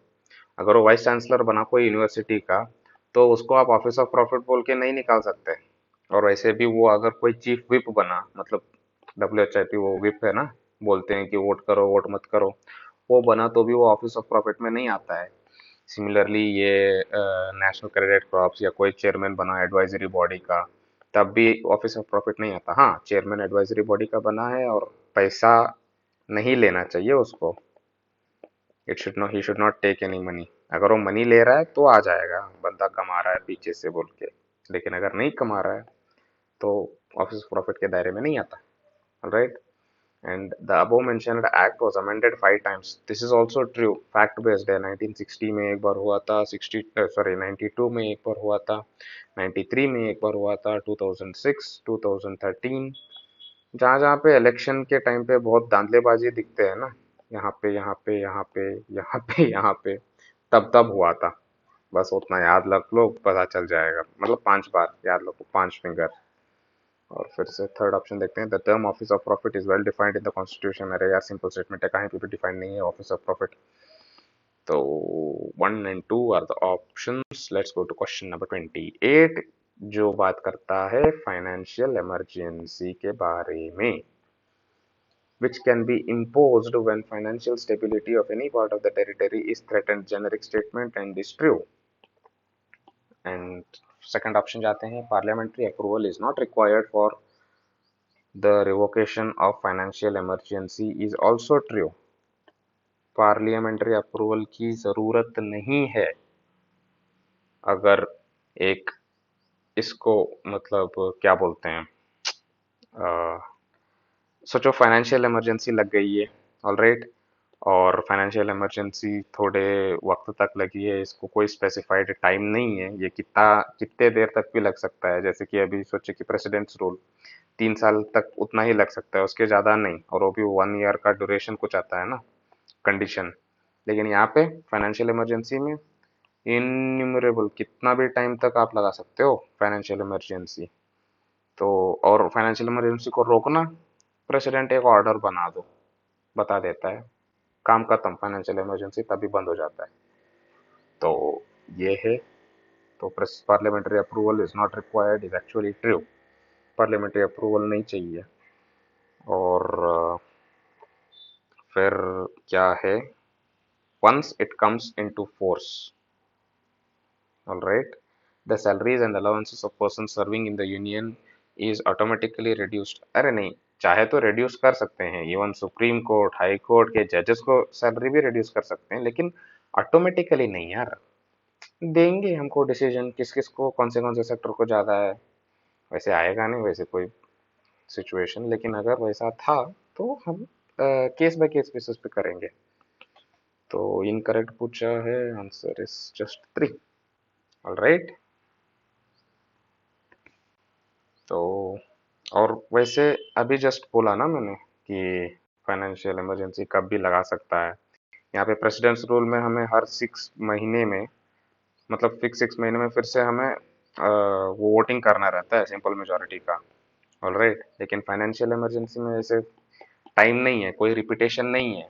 अगर वो वाइस चांसलर बना कोई यूनिवर्सिटी का, तो उसको आप ऑफिस ऑफ प्रॉफिट बोल के नहीं निकाल सकते। और वैसे भी वो अगर कोई चीफ विप बना, मतलब WHIP वो विप है ना, बोलते हैं कि वोट करो वोट मत करो, वो बना तो भी वो ऑफिस ऑफ प्रॉफिट में नहीं आता है। सिमिलरली ये नेशनल क्रेडिट क्रॉप्स या कोई चेयरमैन बना एडवाइजरी बॉडी का, तब भी ऑफिस ऑफ प्रॉफिट नहीं आता। हाँ, चेयरमैन एडवाइजरी बॉडी का बना है और पैसा नहीं लेना चाहिए उसको, he should not take any money. अगर वो मनी ले रहा है तो आ जाएगा, बंदा कमा रहा है पीछे से बोल के, लेकिन अगर नहीं कमा रहा है तो ऑफिस प्रॉफिट के दायरे में नहीं आता। Right, and the above mentioned act was amended 5 times. This is also true, fact based है। 1960 में एक बार हुआ था, 92 में एक बार हुआ था, 93 में एक बार हुआ था, 2006, 2013, जहाँ जहाँ पे इलेक्शन के टाइम पे बहुत धांधलेबाजी दिखते हैं ना, यहाँ पे यहाँ पे यहाँ पे यहाँ पे यहाँ पे, तब तब हुआ था। बस उतना याद रख लो, पता चल जाएगा। मतलब 5 बार याद रखो, 5 फिंगर। और फिर से थर्ड ऑप्शन देखते हैं। The term office of profit is well defined in the constitution. अरे यार, सिंपल स्टेटमेंट है, कहीं पे भी डिफाइंड नहीं है ऑफिस ऑफ प्रॉफिट। तो 1 and 2 are the options. Let's go to question number 28, जो बात करता है फाइनेंशियल इमरजेंसी के बारे में, which can be imposed when financial stability of any part of the territory is threatened. Generic statement and is true. And second option जाते हैं, parliamentary approval is not required for the revocation of financial emergency is also true. Parliamentary approval की जरूरत नहीं है अगर एक इसको, मतलब क्या बोलते हैं, सोचो फाइनेंशियल इमरजेंसी लग गई है, ऑलराइट, और फाइनेंशियल इमरजेंसी थोड़े वक्त तक लगी है, इसको कोई स्पेसिफाइड टाइम नहीं है, ये कितने देर तक भी लग सकता है। जैसे कि अभी सोचे कि प्रेसिडेंट्स रूल 3 साल तक उतना ही लग सकता है, उसके ज़्यादा नहीं, और वो भी 1 ईयर का ड्यूरेशन कुछ आता है ना, कंडीशन। लेकिन यहाँ पे फाइनेंशियल इमरजेंसी में इनन्यूमरेबल कितना भी टाइम तक आप लगा सकते हो फाइनेंशियल इमरजेंसी। तो और फाइनेंशियल इमरजेंसी को रोकना, प्रेसिडेंट एक ऑर्डर बना दो, बता देता है, काम खत्म, फाइनेंशियल इमरजेंसी तभी बंद हो जाता है। तो ये है। तो parliamentary approval is not required is actually true. Parliamentary approval नहीं चाहिए। और फिर क्या है, once it comes into force, alright, the salaries and allowances of person serving in the union is automatically reduced. अरे नहीं, चाहे तो रिड्यूस कर सकते हैं, even supreme court high court के जजेस को सैलरी भी रिड्यूस कर सकते हैं, लेकिन ऑटोमेटिकली नहीं यार। देंगे हमको डिसीजन किस किस को, कौन से सेक्टर को ज़्यादा है। वैसे आएगा नहीं वैसे कोई सिचुएशन, लेकिन अगर वैसा था तो हम केस बाय केस बेसिस पे करेंगे। तो इनकरेक्ट पूछा है, आंसर इज जस्ट 3। ऑलराइट, तो और वैसे अभी जस्ट बोला ना मैंने कि फाइनेंशियल इमरजेंसी कब भी लगा सकता है। यहाँ पे प्रेसिडेंट्स रूल में हमें हर 6 महीने में, मतलब फिक्स 6 महीने में फिर से हमें वो वोटिंग करना रहता है सिंपल मेजोरिटी का। ऑलराइट, लेकिन फाइनेंशियल इमरजेंसी में ऐसे टाइम नहीं है, कोई रिपीटेशन नहीं है,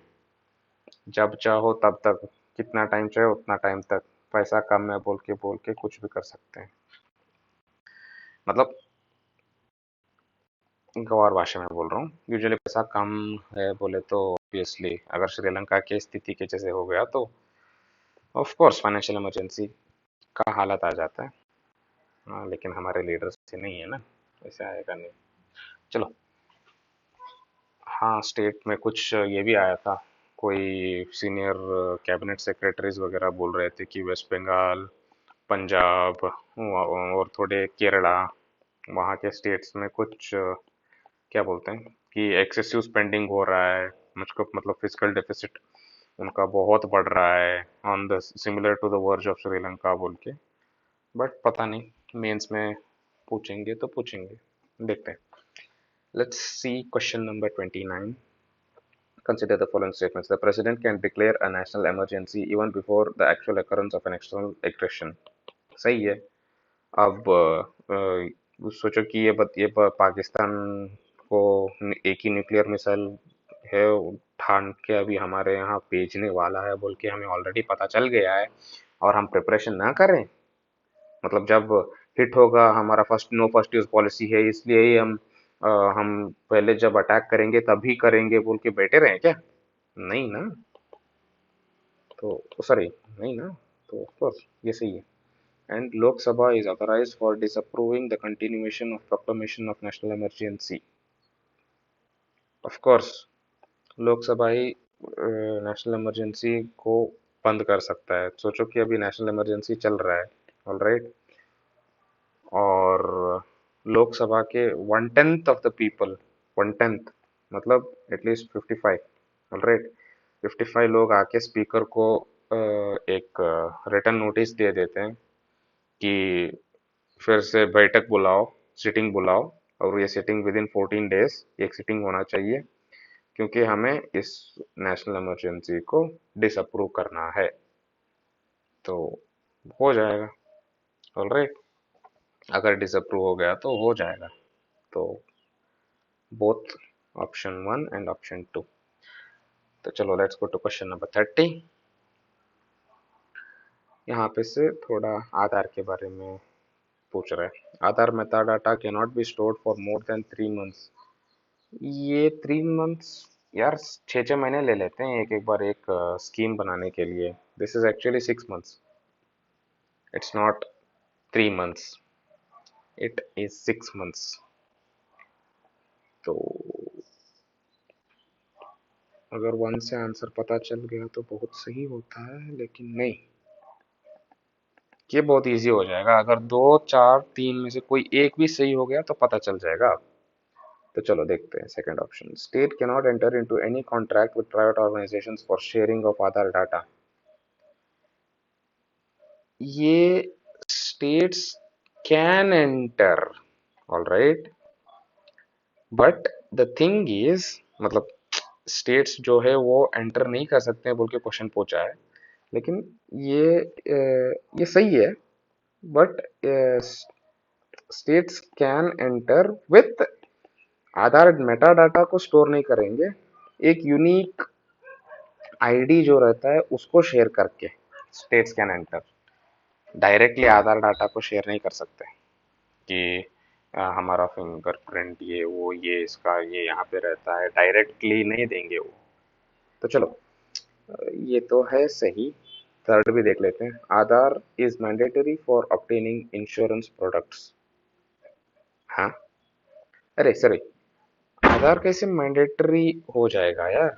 जब चाहो तब तक, कितना टाइम चाहे उतना टाइम तक, पैसा कम है बोल के कुछ भी कर सकते हैं। मतलब गंवार भाषा में बोल रहा हूँ, यूजुअली पैसा कम है बोले तो ऑब्वियसली अगर श्रीलंका की स्थिति के जैसे हो गया तो ऑफ कोर्स फाइनेंशियल इमरजेंसी का हालत आ जाता है। हाँ, लेकिन हमारे लीडर्स से नहीं है ना, वैसे आएगा नहीं। चलो, हाँ, स्टेट में कुछ ये भी आया था, कोई सीनियर कैबिनेट सेक्रेटरीज वगैरह बोल रहे थे कि वेस्ट बंगाल पंजाब और थोड़े केरला, वहाँ के स्टेट्स में कुछ क्या बोलते हैं कि एक्सेसिव स्पेंडिंग हो रहा है, मुझको मतलब फिजिकल डेफिसिट उनका बहुत बढ़ रहा है, on the similar to the verge of Sri Lanka बोल के। बट पता नहीं, मेंस में पूछेंगे तो पूछेंगे, देखते हैं। Let's see question number 29. Consider the following statements. The president can declare a national emergency even before the actual occurrence of an external aggression. सही है। अब सोचो कि पाकिस्तान को एक ही न्यूक्लियर मिसाइल है ठान के अभी हमारे यहाँ भेजने वाला है बोल के हमें ऑलरेडी पता चल गया है, और हम प्रिपरेशन ना करें। मतलब जब हिट होगा, हमारा फर्स्ट यूज पॉलिसी है, इसलिए ही हम पहले जब अटैक करेंगे तभी करेंगे बोल के बैठे रहे क्या? नहीं ना। तो सॉरी, नहीं ना। तो ऑफ कोर्स ये सही है। And Lok Sabha is authorized for disapproving the continuation of proclamation of national emergency. Of course, Lok Sabha he national emergency को बंद कर सकता है। सोचो कि अभी नेशनल इमरजेंसी चल रहा है, ऑल राइट, और लोकसभा के 1/10 ऑफ द पीपल, 1/10 मतलब एटलीस्ट 55, ऑल राइट, 55 लोग आके स्पीकर को एक रिटन नोटिस दे देते हैं कि फिर से बैठक बुलाओ, सिटिंग बुलाओ, और ये सिटिंग विद इन 14 डेज एक सिटिंग होना चाहिए, क्योंकि हमें इस नेशनल इमरजेंसी को डिसअप्रूव करना है। तो हो जाएगा, ऑलराइट। अगर डिसअप्रूव हो गया तो हो जाएगा। तो बोथ ऑप्शन 1 एंड ऑप्शन 2। तो चलो let's go to question number 30। यहाँ पे से थोड़ा आधार के बारे में पूछ रहा है। Aadhaar meta data can not be stored for more than 3 months. ये 3 मंथ्स, यार 6 6 महीने ले लेते हैं एक एक बार एक स्कीम बनाने के लिए। This is actually 6 months, it's not 3 months, it is 6 months. तो अगर 1 से आंसर पता चल गया तो बहुत सही होता है, लेकिन नहीं, ये बहुत इजी हो जाएगा। अगर 2 4 3 में से कोई एक भी सही हो गया तो पता चल जाएगा। तो चलो देखते हैं second option. State can not enter into any contract with private organisations for sharing of Aadhaar data. ये states can enter, all right, but the thing is, मतलब स्टेट्स जो है वो एंटर नहीं कर सकते हैं बोल के क्वेश्चन पूछा है। लेकिन ये सही है, but states can enter with Aadhaar meta data को स्टोर नहीं करेंगे, एक यूनिक आईडी जो रहता है उसको शेयर करके states can enter. Directly Aadhaar data को शेयर नहीं कर सकते कि हमारा फिंगरप्रिंट ये वो ये इसका ये यहाँ पे रहता है, डायरेक्टली नहीं देंगे वो। तो चलो ये तो है सही। थर्ड भी देख लेते हैं। Aadhaar is mandatory for obtaining insurance products. हाँ, अरे सॉरी, आधार कैसे मैंडेटरी हो जाएगा यार?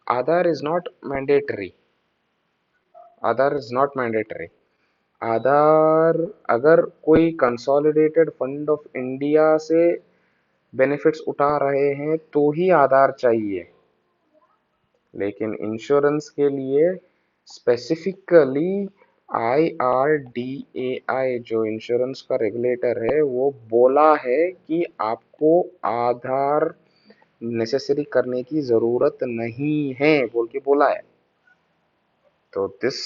Aadhaar is not mandatory, Aadhaar is not mandatory. Aadhaar, अगर कोई कंसोलिडेटेड फंड ऑफ इंडिया से बेनिफिट्स उठा रहे हैं तो ही आधार चाहिए, लेकिन इंश्योरेंस के लिए स्पेसिफिकली IRDAI जो इंश्योरेंस का रेगुलेटर है वो बोला है कि आपको आधार नेसेसरी करने की जरूरत नहीं है बोल के बोला है। तो this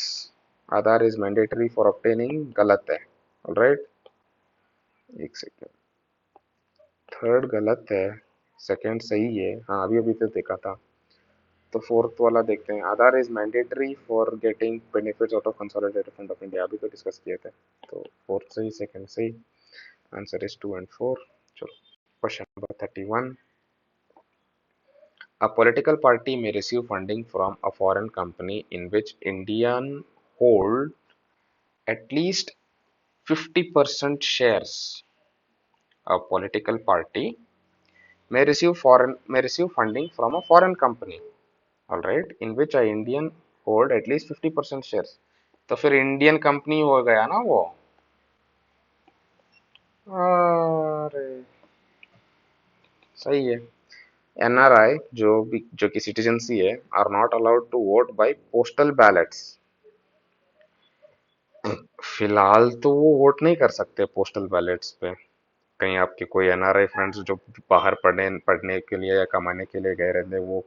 Aadhaar is mandatory for obtaining गलत है, ऑलराइट। एक सेकेंड, थर्ड गलत है, सेकंड सही है। हाँ, अभी अभी तो देखा था। तो फोर्थ वाला देखते हैं। Aadhaar is mandatory for getting benefits out of consolidated fund of India, अभी तो डिस्कस किए थे। तो फोर्थ सही, सेकंड सही, आंसर इज 2 and 4। चलो question number 31। A political party may receive funding from a foreign company in which Indian hold at least 50% shares. A political party may receive funding from a foreign company, all right, in which a Indian hold at least 50% shares. तो फिर इंडियन कंपनी हो गया ना वो। अरे सही है। एनआरआई जो कि सिटीजनसी है are not allowed to vote by postal ballots. फिलहाल तो वो वोट नहीं कर सकते पोस्टल बैलेट्स पे। कहीं आपके कोई एनआरआई फ्रेंड्स जो बाहर पढ़ने पढ़ने के लिए या कमाने के लिए गए रहते हैं, वो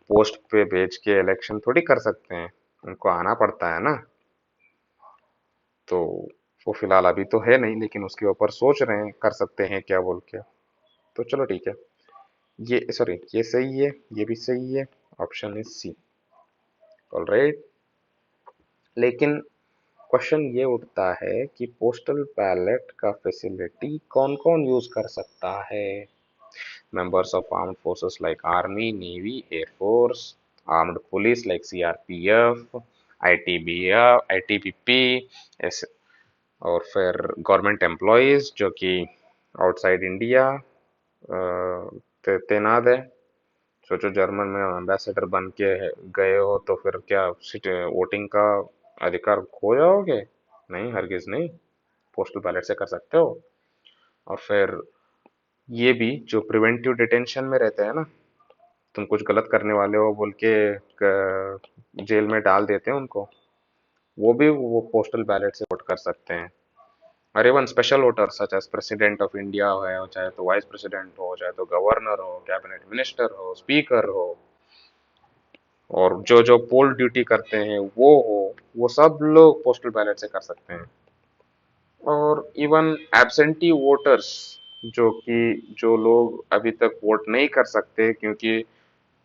पोस्ट पे भेज के इलेक्शन थोड़ी कर सकते हैं। उनको आना पड़ता है ना। तो वो फिलहाल अभी तो है नहीं, लेकिन उसके ऊपर सोच रहे हैं कर सकते हैं क्या बोल के। तो चलो ठीक है। ये सॉरी, ये सही है, ये भी सही है। Option is C. ऑलराइट। लेकिन क्वेश्चन ये उठता है कि पोस्टल बैलेट का फैसिलिटी कौन कौन यूज कर सकता है। Members of armed forces like Army, Navy, Air Force, armed police like CRPF, ITBF, ITBP, ऐसे, और फिर गवर्नमेंट एम्प्लॉयज जो कि आउटसाइड इंडिया तैनात है। सोचो जर्मन में एम्बेसडर बन के गए हो तो फिर क्या वोटिंग का अधिकार खो जाओगे? नहीं, हरगिज नहीं। पोस्टल बैलेट से कर सकते हो। और फिर ये भी जो प्रिवेंटिव डिटेंशन में रहते हैं ना, तुम कुछ गलत करने वाले हो बोल के जेल में डाल देते हैं उनको, वो भी वो पोस्टल बैलेट से वोट कर सकते हैं। और even special voter such as president of India है, चाहे तो वाइस प्रेसिडेंट हो, चाहे तो गवर्नर हो, कैबिनेट मिनिस्टर हो, स्पीकर हो, और जो जो पोल ड्यूटी करते हैं वो हो, वो सब लोग पोस्टल बैलेट से कर सकते हैं। और इवन एब्सेंटी वोटर्स, जो कि जो लोग अभी तक वोट नहीं कर सकते क्योंकि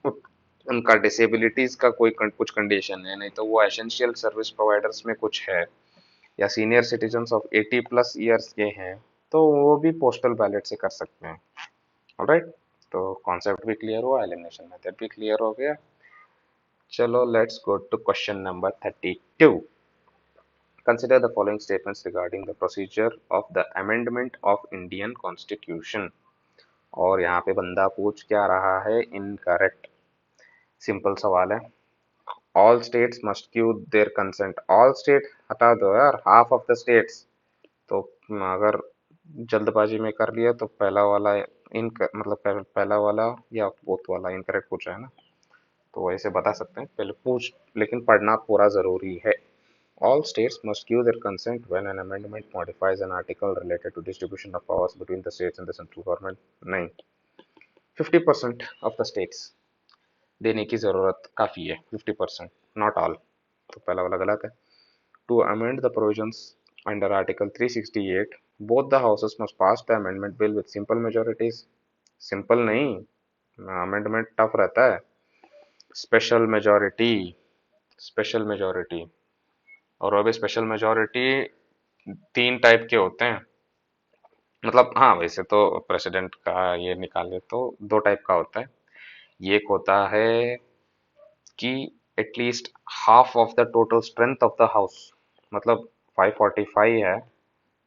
उनका डिसेबिलिटीज का कोई कुछ कंडीशन है, नहीं तो वो एसेंशियल सर्विस प्रोवाइडर्स में कुछ है, या senior citizens of 80 plus years के हैं, तो वो भी पोस्टल बैलेट से कर सकते हैं। ऑलराइट। तो कॉन्सेप्ट भी क्लियर हुआ, एलिमिनेशन मेथड भी क्लियर हो गया। चलो let's go to question number 32। Consider the following statements regarding the procedure of the amendment of Indian Constitution। और यहाँ पे बंदा पूछ क्या रहा है? इनकरेक्ट। सिंपल सवाल है। All states must give their consent. All state हटा दो यार, हाफ ऑफ द स्टेट्स। तो अगर जल्दबाजी में कर लिया तो पहला वाला इन मतलब पहला वाला या बोथ वाला इनकरेक्ट पूछा है ना, तो वैसे बता सकते हैं। पहले पूछ, लेकिन पढ़ना पूरा जरूरी है। All states must give their consent when an amendment modifies an article related to distribution of powers between the states and the central government। नहीं, 50% ऑफ द स्टेट्स देने की जरूरत काफी है। 50%, नॉट ऑल। तो पहला वाला गलत है। To amend the provisions under Article 368, both the houses must pass the amendment bill with simple majorities। Simple नहीं, अमेंडमेंट टफ रहता है। Special majority, special majority. और वो भी स्पेशल मेजोरिटी तीन टाइप के होते हैं। मतलब हाँ, वैसे तो प्रेसिडेंट का ये निकाले तो दो टाइप का होता है। ये एक होता है कि at least half of the total strength of the house, मतलब 545 है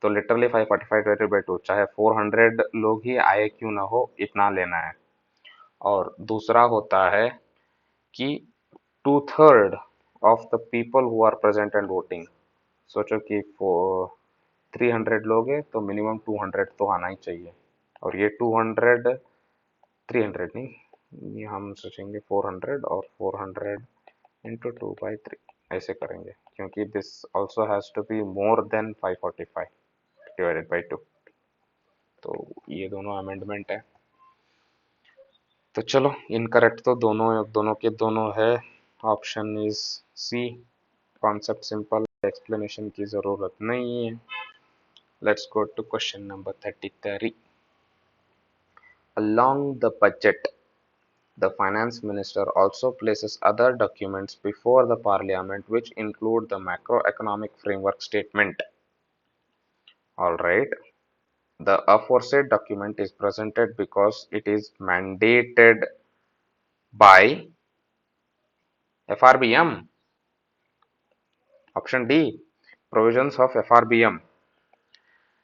तो लिटरली 545 डिवाइडेड बाई 2, चाहे 400 लोग ही आए क्यों ना हो, इतना लेना है। और दूसरा होता है कि 2/3 of the people who are present and voting. सोचो कि 300 लोग हैं तो मिनिमम 200 तो आना ही चाहिए। और ये 200, 300 नहीं, ये हम सोचेंगे 400, और 400 इंटू 2/3 ऐसे करेंगे, क्योंकि this also has to be more than 545 divided by 2। तो ये दोनों अमेंडमेंट है। तो चलो, इनकरेक्ट तो दोनों दोनों के दोनों है। Option is C. Concept simple, explanation की जरूरत नहीं है। Let's go to question number 33। Along the budget, the finance minister also places other documents before the parliament which include the macroeconomic framework statement. Alright, the aforesaid document is presented because it is mandated by FRBM. Option D, provisions of FRBM।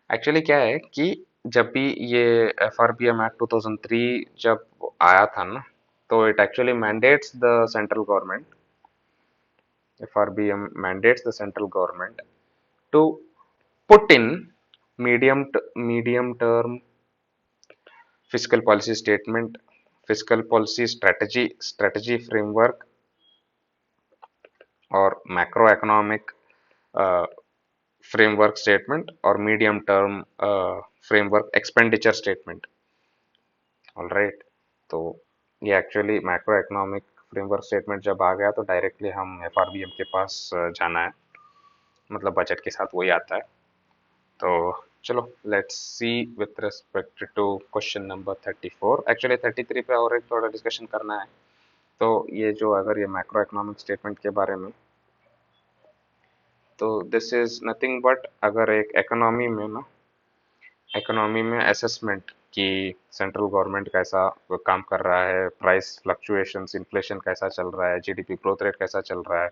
Actually क्या है कि जब भी ये FRBM एक्ट 2003 जब आया था ना, तो it actually mandates the central government FRBM mandates the central government to put in medium term fiscal policy statement, fiscal policy strategy framework, or macroeconomic uh, framework statement, or medium term framework expenditure statement. All right, तो ये actually macro economic framework statement जब आ गया तो डायरेक्टली हम FRBM के पास जाना है, मतलब बजट के साथ वही आता है। तो चलो let's see with respect to question number 34, actually 33 पे और एक थोड़ा डिस्कशन करना है। तो ये जो अगर ये मैक्रो इकोनॉमिक स्टेटमेंट के बारे में, तो दिस इज नथिंग बट अगर एक इकोनॉमी में असेसमेंट कि सेंट्रल गवर्नमेंट कैसा काम कर रहा है, प्राइस फ्लक्चुएशंस, इन्फ्लेशन कैसा चल रहा है, जीडीपी ग्रोथ रेट कैसा चल रहा है,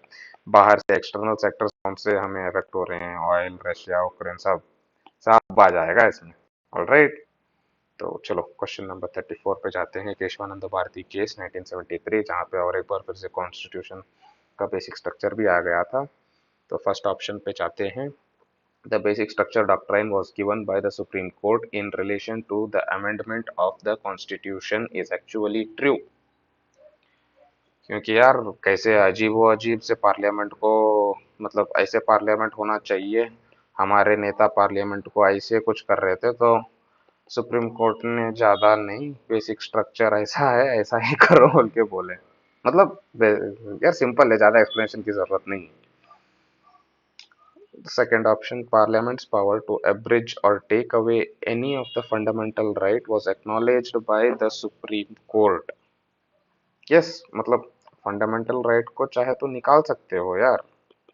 बाहर से एक्सटर्नल सेक्टर्स कौन से हमें अफेक्ट हो रहे हैं, ऑयल, रशिया, यूक्रेन, सब सब आ जाएगा इसमें। ऑलराइट, तो चलो क्वेश्चन नंबर 34 पे जाते हैं। केशवानंद भारती केस 1973, जहाँ पे और एक बार फिर से कॉन्स्टिट्यूशन का बेसिक स्ट्रक्चर भी आ गया था। तो फर्स्ट ऑप्शन पे जाते हैं। The basic structure doctrine was given by the Supreme Court in relation to the amendment of the Constitution is actually true। क्योंकि यार कैसे अजीब व अजीब से पार्लियामेंट को, मतलब ऐसे पार्लियामेंट होना चाहिए, हमारे नेता पार्लियामेंट को ऐसे कुछ कर रहे थे, तो सुप्रीम कोर्ट ने ज्यादा नहीं, बेसिक स्ट्रक्चर ऐसा है ऐसा ही करो बोल के बोले। मतलब यार सिंपल है, ज्यादा एक्सप्लेनेशन की जरूरत नहीं है। Second option, Parliament's power to abridge or take away any of the fundamental right was acknowledged by the Supreme Court। Yes, मतलब फंडामेंटल राइट को चाहे तो निकाल सकते हो यार,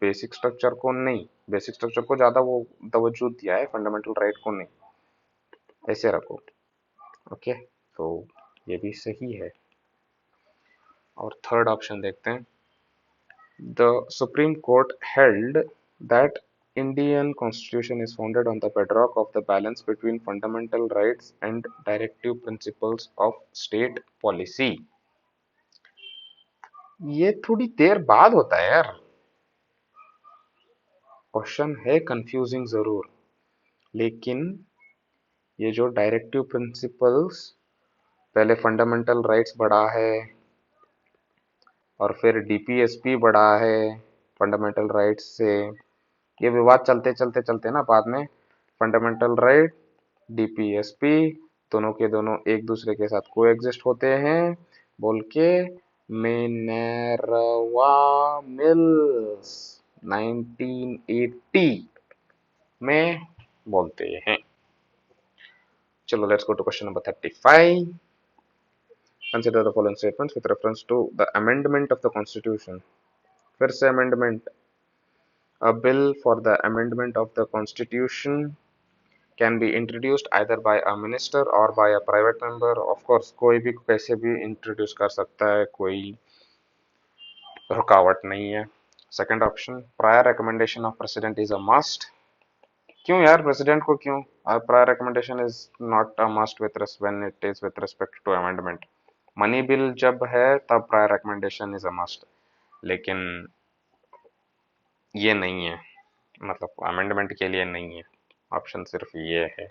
बेसिक स्ट्रक्चर को नहीं। बेसिक स्ट्रक्चर को ज्यादा वो तवज्जो दिया है, फंडामेंटल राइट को नहीं, ऐसे रखो। ओके, तो ये भी सही है। और थर्ड ऑप्शन देखते हैं। The Supreme Court held that Indian Constitution is founded on the bedrock of the balance between fundamental rights and directive principles of state policy। ये थोड़ी देर बाद होता है यार, क्वेश्चन है कंफ्यूजिंग जरूर, लेकिन ये जो डायरेक्टिव प्रिंसिपल्स, पहले फंडामेंटल राइट्स बढ़ा है और फिर डीपीएसपी बढ़ा है फंडामेंटल राइट्स से, ये विवाद चलते चलते चलते ना बाद में फंडामेंटल राइट, डीपीएसपी दोनों के दोनों एक दूसरे के साथ कोएग्जिस्ट होते हैं बोल के मिनर्वा मिल्स 1980 में बोलते हैं। चलो let's go to question number 35। Consider the following statements with reference to the amendment of the constitution. फिर से amendment. A bill for the amendment of the constitution can be introduced either by a minister or by a private member। Of course, कोई भी कैसे भी इंट्रोड्यूस कर सकता है, कोई रुकावट नहीं है। Second option, prior recommendation of president is a must. क्यों यार, प्रेसिडेंट को क्यों? Prior recommendation is not a must with when it is with respect to amendment. Money bill जब है तब prior recommendation is a must, लेकिन ये नहीं है, मतलब अमेंडमेंट के लिए नहीं है। ऑप्शन सिर्फ ये है।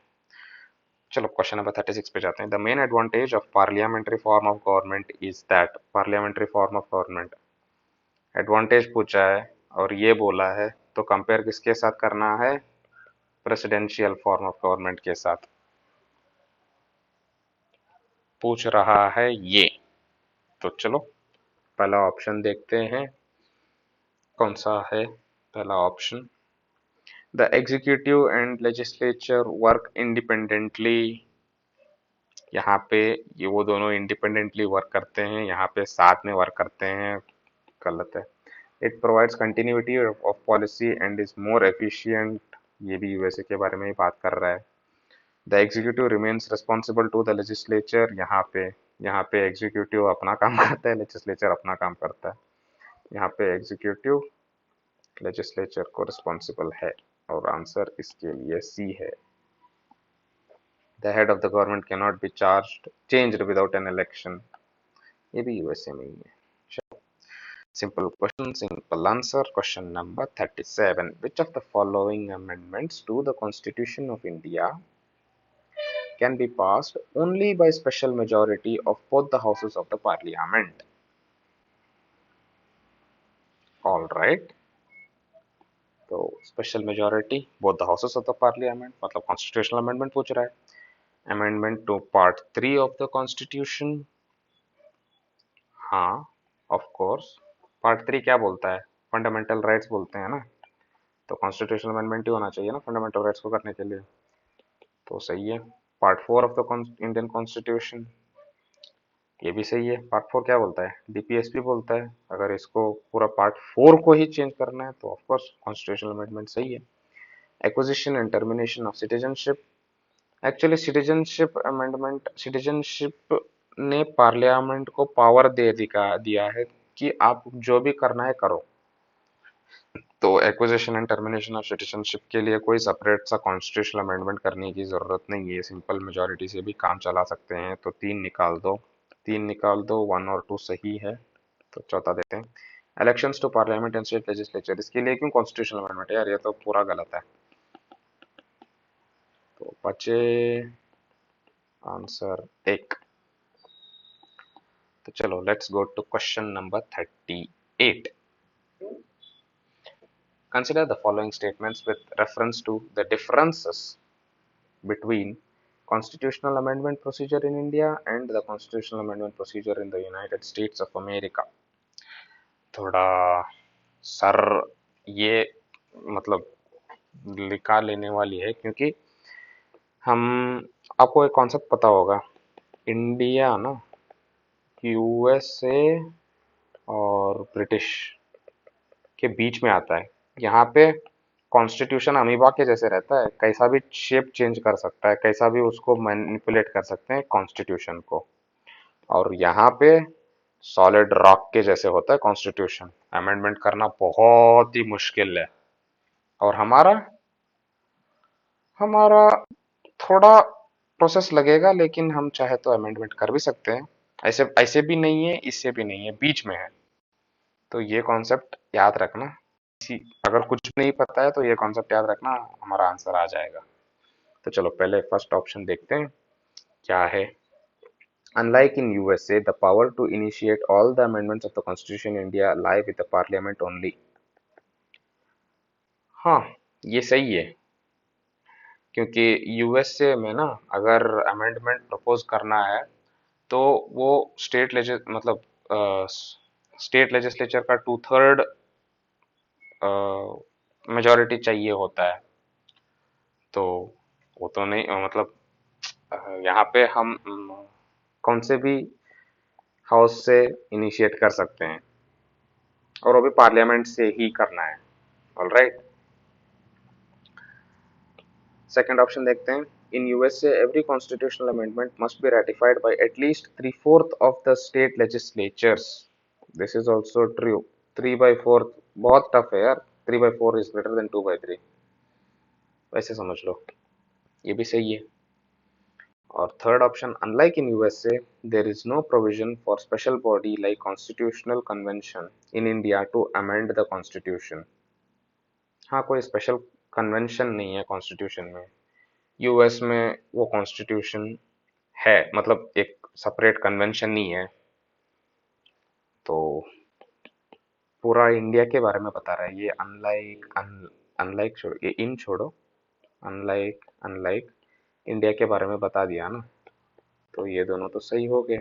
चलो क्वेश्चन नंबर 36 पे जाते हैं। The main advantage of parliamentary form of government is that, parliamentary form of government advantage पूछा है और ये बोला है, तो कंपेयर किसके साथ करना है? प्रेसिडेंशियल फॉर्म ऑफ गवर्नमेंट के साथ पूछ रहा है ये। तो चलो पहला ऑप्शन देखते हैं, कौन सा है पहला option. The executive and legislature work independently. यहाँ पे ये वो दोनों इंडिपेंडेंटली वर्क करते हैं, यहाँ पे साथ में वर्क करते हैं, गलत है। It provides continuity of policy and is more efficient, ये भी यूएसए के बारे में ही बात कर रहा है। The executive remains responsible to the legislature. यहाँ पे एग्जीक्यूटिव अपना काम करता है, लेजिस्लेचर अपना काम करता है। यहाँ पे एग्जीक्यूटिव लेजिस्लेचर को रिस्पॉन्सिबल है, और आंसर इसके लिए सी है। The head of the government can not be changed without an election, ये भी यूएसए में ही है। Simple question, simple answer. Question number 37. Which of the following amendments to the Constitution of India can be passed only by special majority of both the houses of the parliament? All right. तो special majority both the houses of the parliament मतलब कॉन्स्टिट्यूशनल अमेंडमेंट पूछ रहा है. Amendment to part 3 of the constitution. हाँ, ऑफ कोर्स. पार्ट 3 क्या बोलता है? फंडामेंटल राइट्स बोलते हैं ना. तो कॉन्स्टिट्यूशनल अमेंडमेंट ही होना चाहिए ना फंडामेंटल राइट्स को करने के लिए. तो सही है. Part 4 of the Indian constitution, ये भी सही है. पार्ट 4 क्या बोलता है? डीपीएसपी बोलता है. अगर इसको पूरा पार्ट 4 को ही चेंज करना है तो ऑफ कोर्स कॉन्स्टिट्यूशनल अमेंडमेंट सही है. Acquisition and termination of citizenship. Actually citizenship amendment, citizenship ने पार्लियामेंट को पावर दिया है कि आप जो भी करना है करो. तो acquisition and termination of citizenship के लिए कोई सेपरेट सा कॉन्स्टिट्यूशनल अमेंडमेंट करने की जरूरत नहीं है. सिंपल मेजोरिटी से भी काम चला सकते हैं. तो 3 निकाल दो. 3 निकाल दो. 1 और 2 सही है. तो चौथा देते हैं. Elections to parliament and state legislature, इसके लिए क्यों कॉन्स्टिट्यूशनल अमेंडमेंट? यार ये तो पूरा गलत है. तो बचे आंसर 1. तो चलो let's go to question number 38. Consider the following statements with reference to the differences between constitutional amendment procedure in India and the constitutional amendment procedure in the United States of America. थोड़ा सर ये मतलब लिखा लेने वाली है क्योंकि हम आपको एक कॉन्सेप्ट पता होगा. इंडिया ना यूएसए और ब्रिटिश के बीच में आता है. यहाँ पे कॉन्स्टिट्यूशन अमीबा के जैसे रहता है. कैसा भी शेप चेंज कर सकता है, कैसा भी उसको मैनिपुलेट कर सकते हैं कॉन्स्टिट्यूशन को. और यहाँ पे सॉलिड रॉक के जैसे होता है कॉन्स्टिट्यूशन. अमेंडमेंट करना बहुत ही मुश्किल है. और हमारा हमारा थोड़ा प्रोसेस लगेगा, लेकिन हम चाहे तो अमेंडमेंट कर भी सकते हैं. ऐसे ऐसे भी नहीं है, इससे भी नहीं है, बीच में है. तो ये कॉन्सेप्ट याद रखना. अगर कुछ नहीं पता है तो ये कॉन्सेप्ट याद रखना, हमारा आंसर आ जाएगा. तो चलो पहले फर्स्ट ऑप्शन देखते हैं क्या है. Unlike in USA, the power to initiate all the amendments of the Constitution in India lie with the Parliament only. हाँ, ये सही है. क्योंकि यूएसए में ना अगर अमेंडमेंट प्रपोज करना है तो वो मतलब स्टेट लेजिस्लेचर का 2/3 मेजोरिटी चाहिए होता है. तो वो तो नहीं मतलब यहाँ पे हम कौन से भी हाउस से इनिशिएट कर सकते हैं और वो भी पार्लियामेंट से ही करना है. All right. सेकेंड ऑप्शन देखते हैं. In USA every constitutional amendment must be ratified bye at least 3/4 of the state legislatures. This is also true. 3/4 बहुत टफ है यार. 3/4 इज ग्रेटर देन 2/3. वैसे समझ लो. ये भी सही है. और third option, unlike in USA there is no provision for special body like constitutional convention in India to amend the constitution. हाँ, कोई स्पेशल कन्वेंशन नहीं है कॉन्स्टिट्यूशन में. यूएस में वो कॉन्स्टिट्यूशन है, मतलब एक सेपरेट कन्वेंशन नहीं है. तो पूरा इंडिया के बारे में बता रहा है ये. अनलाइक अनलाइक छोड़ो, ये इन छोड़ो. अनलाइक अनलाइक इंडिया के बारे में बता दिया ना. तो ये दोनों तो सही हो गए.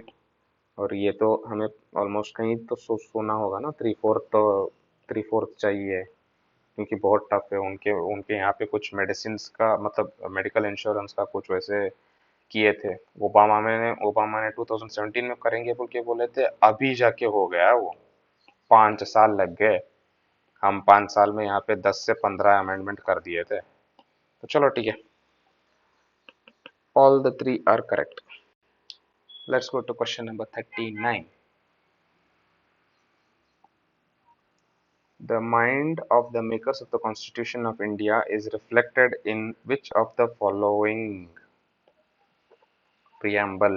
और ये तो हमें ऑलमोस्ट कहीं तो सुना होगा ना. 3/4 तो 3/4 चाहिए क्योंकि बहुत टफ है. उनके उनके यहाँ पे कुछ मेडिसिन का मतलब मेडिकल इंश्योरेंस का कुछ वैसे किए थे. ओबामा ने 2017 में करेंगे बोल के बोले थे. अभी जाके हो गया वो. 5 साल लग गए. हम 5 साल में यहाँ पे 10 से 15 अमेंडमेंट कर दिए थे. तो चलो ठीक है. All the 3 are correct. Let's go to question number 39. The mind of the makers of the Constitution of India is reflected in which of the following? preamble.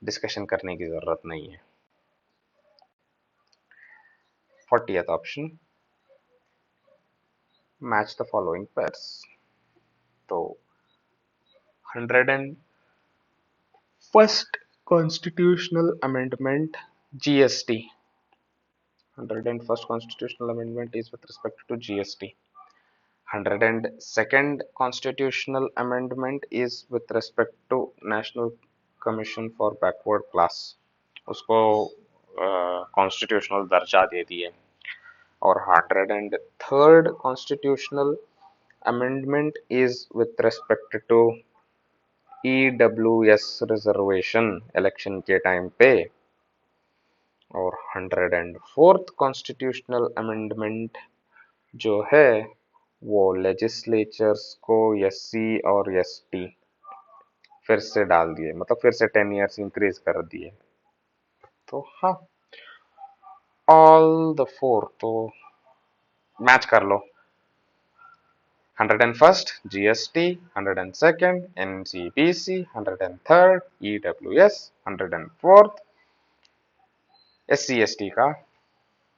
Discussion करने की जरूरत नहीं है. 40th option, match the following pairs. तो 101st constitutional amendment, GST. 101st constitutional amendment is with respect to GST. 102nd constitutional amendment is with respect to National Commission for Backward Class. उसको कॉन्स्टिट्यूशनल दर्जा दे दिए. और 103rd constitutional amendment is with respect to EWS reservation election के टाइम पे. और 104th कॉन्स्टिट्यूशनल अमेंडमेंट जो है वो लेजिस्लेचर्स को एससी और एसटी फिर से डाल दिए, मतलब फिर से 10 इयर्स इंक्रीज कर दिए. तो हाँ, ऑल द फोर तो मैच कर लो. 101st GST, 102nd NCPC, 103rd EWS, 104th SC ST का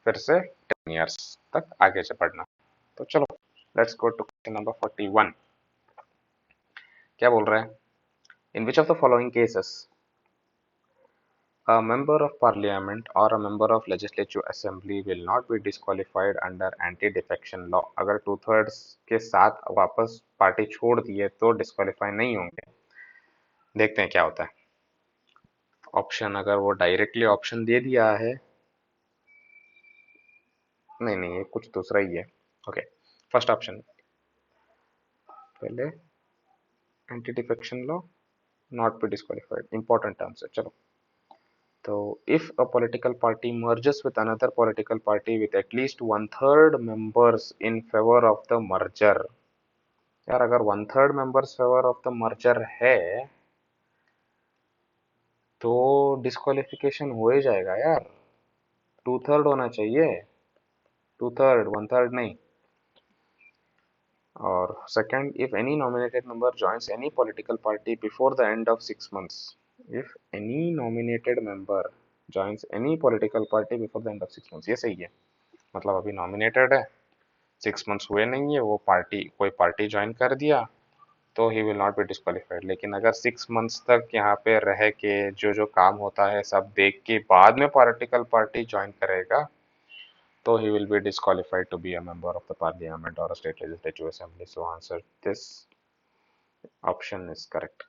फिर से 10 इयर्स तक आगे से पढ़ना. तो चलो let's go to question number 41. क्या बोल रहा है? In which of the following cases a member of parliament or a member of legislative assembly will not be disqualified under anti-defection law. अगर 2/3 के साथ वापस पार्टी छोड़ दिए तो डिस्क्वालीफाई नहीं होंगे. देखते हैं क्या होता है. ऑप्शन अगर वो डायरेक्टली ऑप्शन दे दिया है, नहीं ये कुछ दूसरा ही है. ओके, फर्स्ट ऑप्शन पहले anti defection law, not be disqualified, important terms है. चलो, तो if a political party merges with another political party with at least 1/3 members in favor of the merger. यार अगर 1/3 members favor of the merger है तो डिस्क्वालिफिकेशन हो ही जाएगा यार. 2/3 होना चाहिए, 2/3, 1/3 नहीं. और second, if any nominated member joins any political party before the end of 6 months. If any nominated member joins any political party before the end of 6 months, ये सही है. मतलब अभी नॉमिनेटेड है, 6 मंथ्स हुए नहीं है, वो पार्टी कोई पार्टी ज्वाइन कर दिया तो he will not be disqualified. लेकिन अगर 6 मंथ्स तक यहाँ पे रह के जो जो काम होता है सब देख के बाद में पॉलिटिकल पार्टी ज्वाइन करेगा तो he will be disqualified to be a member of the parliament or a state legislative assembly. So answer this option is correct.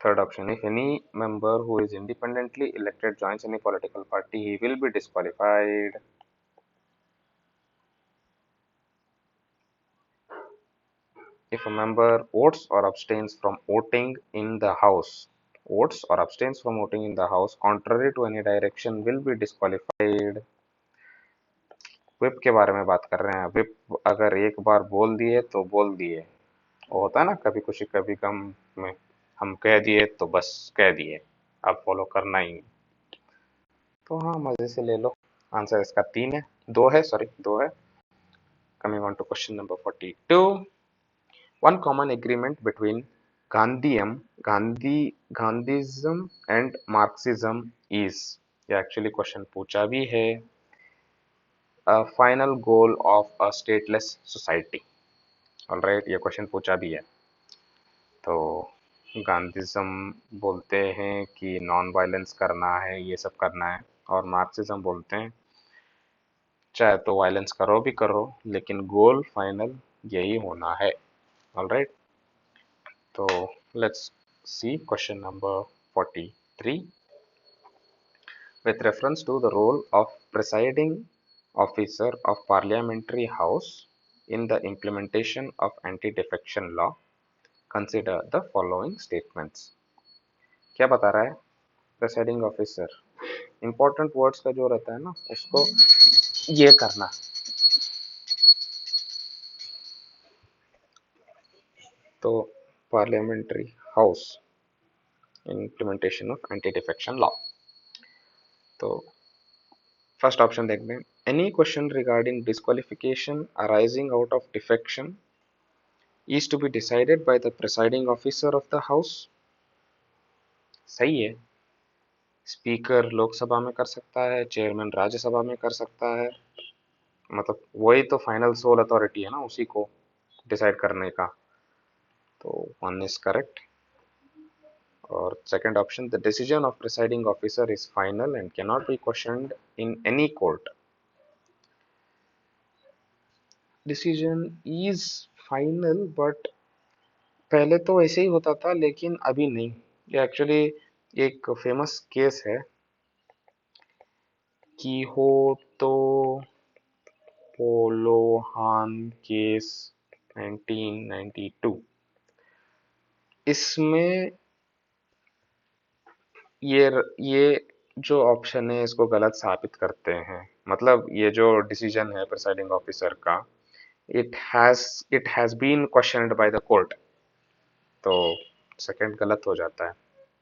Third option, if any member who is independently elected joins any political party, he will be disqualified. If a member votes or abstains from voting in the house, contrary to any direction, will be disqualified. whip के बारे में बात कर रहे हैं. whip अगर एक बार बोल दिए तो बोल दिए. वो होता है ना, कभी खुशी कभी गम में हम कह दिए तो बस कह दिए, अब फॉलो करना ही. तो हाँ, मजे से ले लो. आंसर इसका 3 है, 2 है, सॉरी 2 है. Coming on to question number 42. One common agreement between Gandhism and Marxism is, ये एक्चुअली क्वेश्चन पूछा भी है, a final goal of a stateless society. Alright, ये क्वेश्चन पूछा भी है. तो गांधीज्म बोलते हैं कि नॉन वायलेंस करना है, ये सब करना है. और मार्क्सिज्म बोलते हैं चाहे तो वायलेंस करो भी करो लेकिन गोल फाइनल यही होना है. ऑलराइट, तो let's C question number 43. With reference to the role of presiding officer of parliamentary house in the implementation of anti-defection law, consider the following statements. क्या बता रहा है? प्रेसाइडिंग ऑफिसर, इंपॉर्टेंट वर्ड्स का जो रहता है ना उसको ये करना. तो parliamentary house implementation of anti defection law. तो फर्स्ट ऑप्शन देखते हैं. Any question regarding disqualification arising out of defection is to be decided by the presiding officer of the house. सही है. स्पीकर लोकसभा में कर सकता है, चेयरमैन राज्यसभा में कर सकता है। मतलब वही तो फाइनल सोल अथॉरिटी है ना उसी को डिसाइड करने का। तो वन इज करेक्ट। और second option, the decision of presiding officer is final and can not B questioned in any court. Decision is final but पहले तो ऐसे ही होता था लेकिन अभी नहीं। ये एक्चुअली एक फेमस केस है, कीहोतो पोलोहान केस 1992। इसमें ये जो ऑप्शन है इसको गलत साबित करते हैं। मतलब ये जो डिसीजन है प्रिसाइडिंग ऑफिसर का, it has been questioned by the court. तो सेकंड गलत हो जाता है।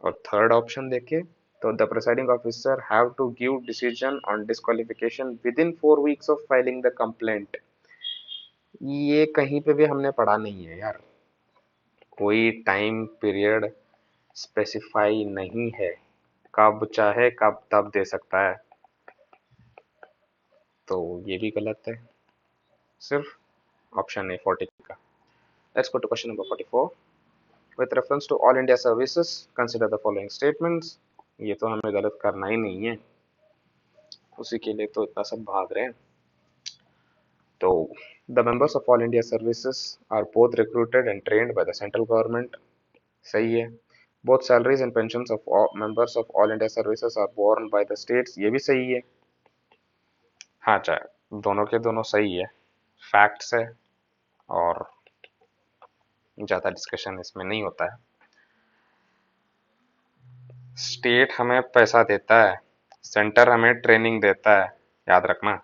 और थर्ड ऑप्शन देखे तो the presiding officer have to give decision on disqualification within 4 weeks of filing the complaint. ये कहीं पे भी हमने पढ़ा नहीं है यार, कोई टाइम पीरियड स्पेसिफाई नहीं है, कब चाहे कब तब दे सकता है। तो ये भी गलत है, सिर्फ ऑप्शन ए 40 का। Let's go to question number 44। With reference to all India services consider the following statements. ये तो हमें गलत करना ही नहीं है, उसी के लिए तो इतना सब भाग रहे हैं। तो the members of all India services are both recruited and trained by the central government. सही है। Both salaries and pensions of members of all India services are borne by the states. ये भी सही है। हाँ, चाहे दोनों के दोनों सही है, फैक्ट्स है और ज़्यादा डिस्कशन इसमें नहीं होता है। स्टेट हमें पैसा देता है, सेंटर हमें ट्रेनिंग देता है, याद रखना।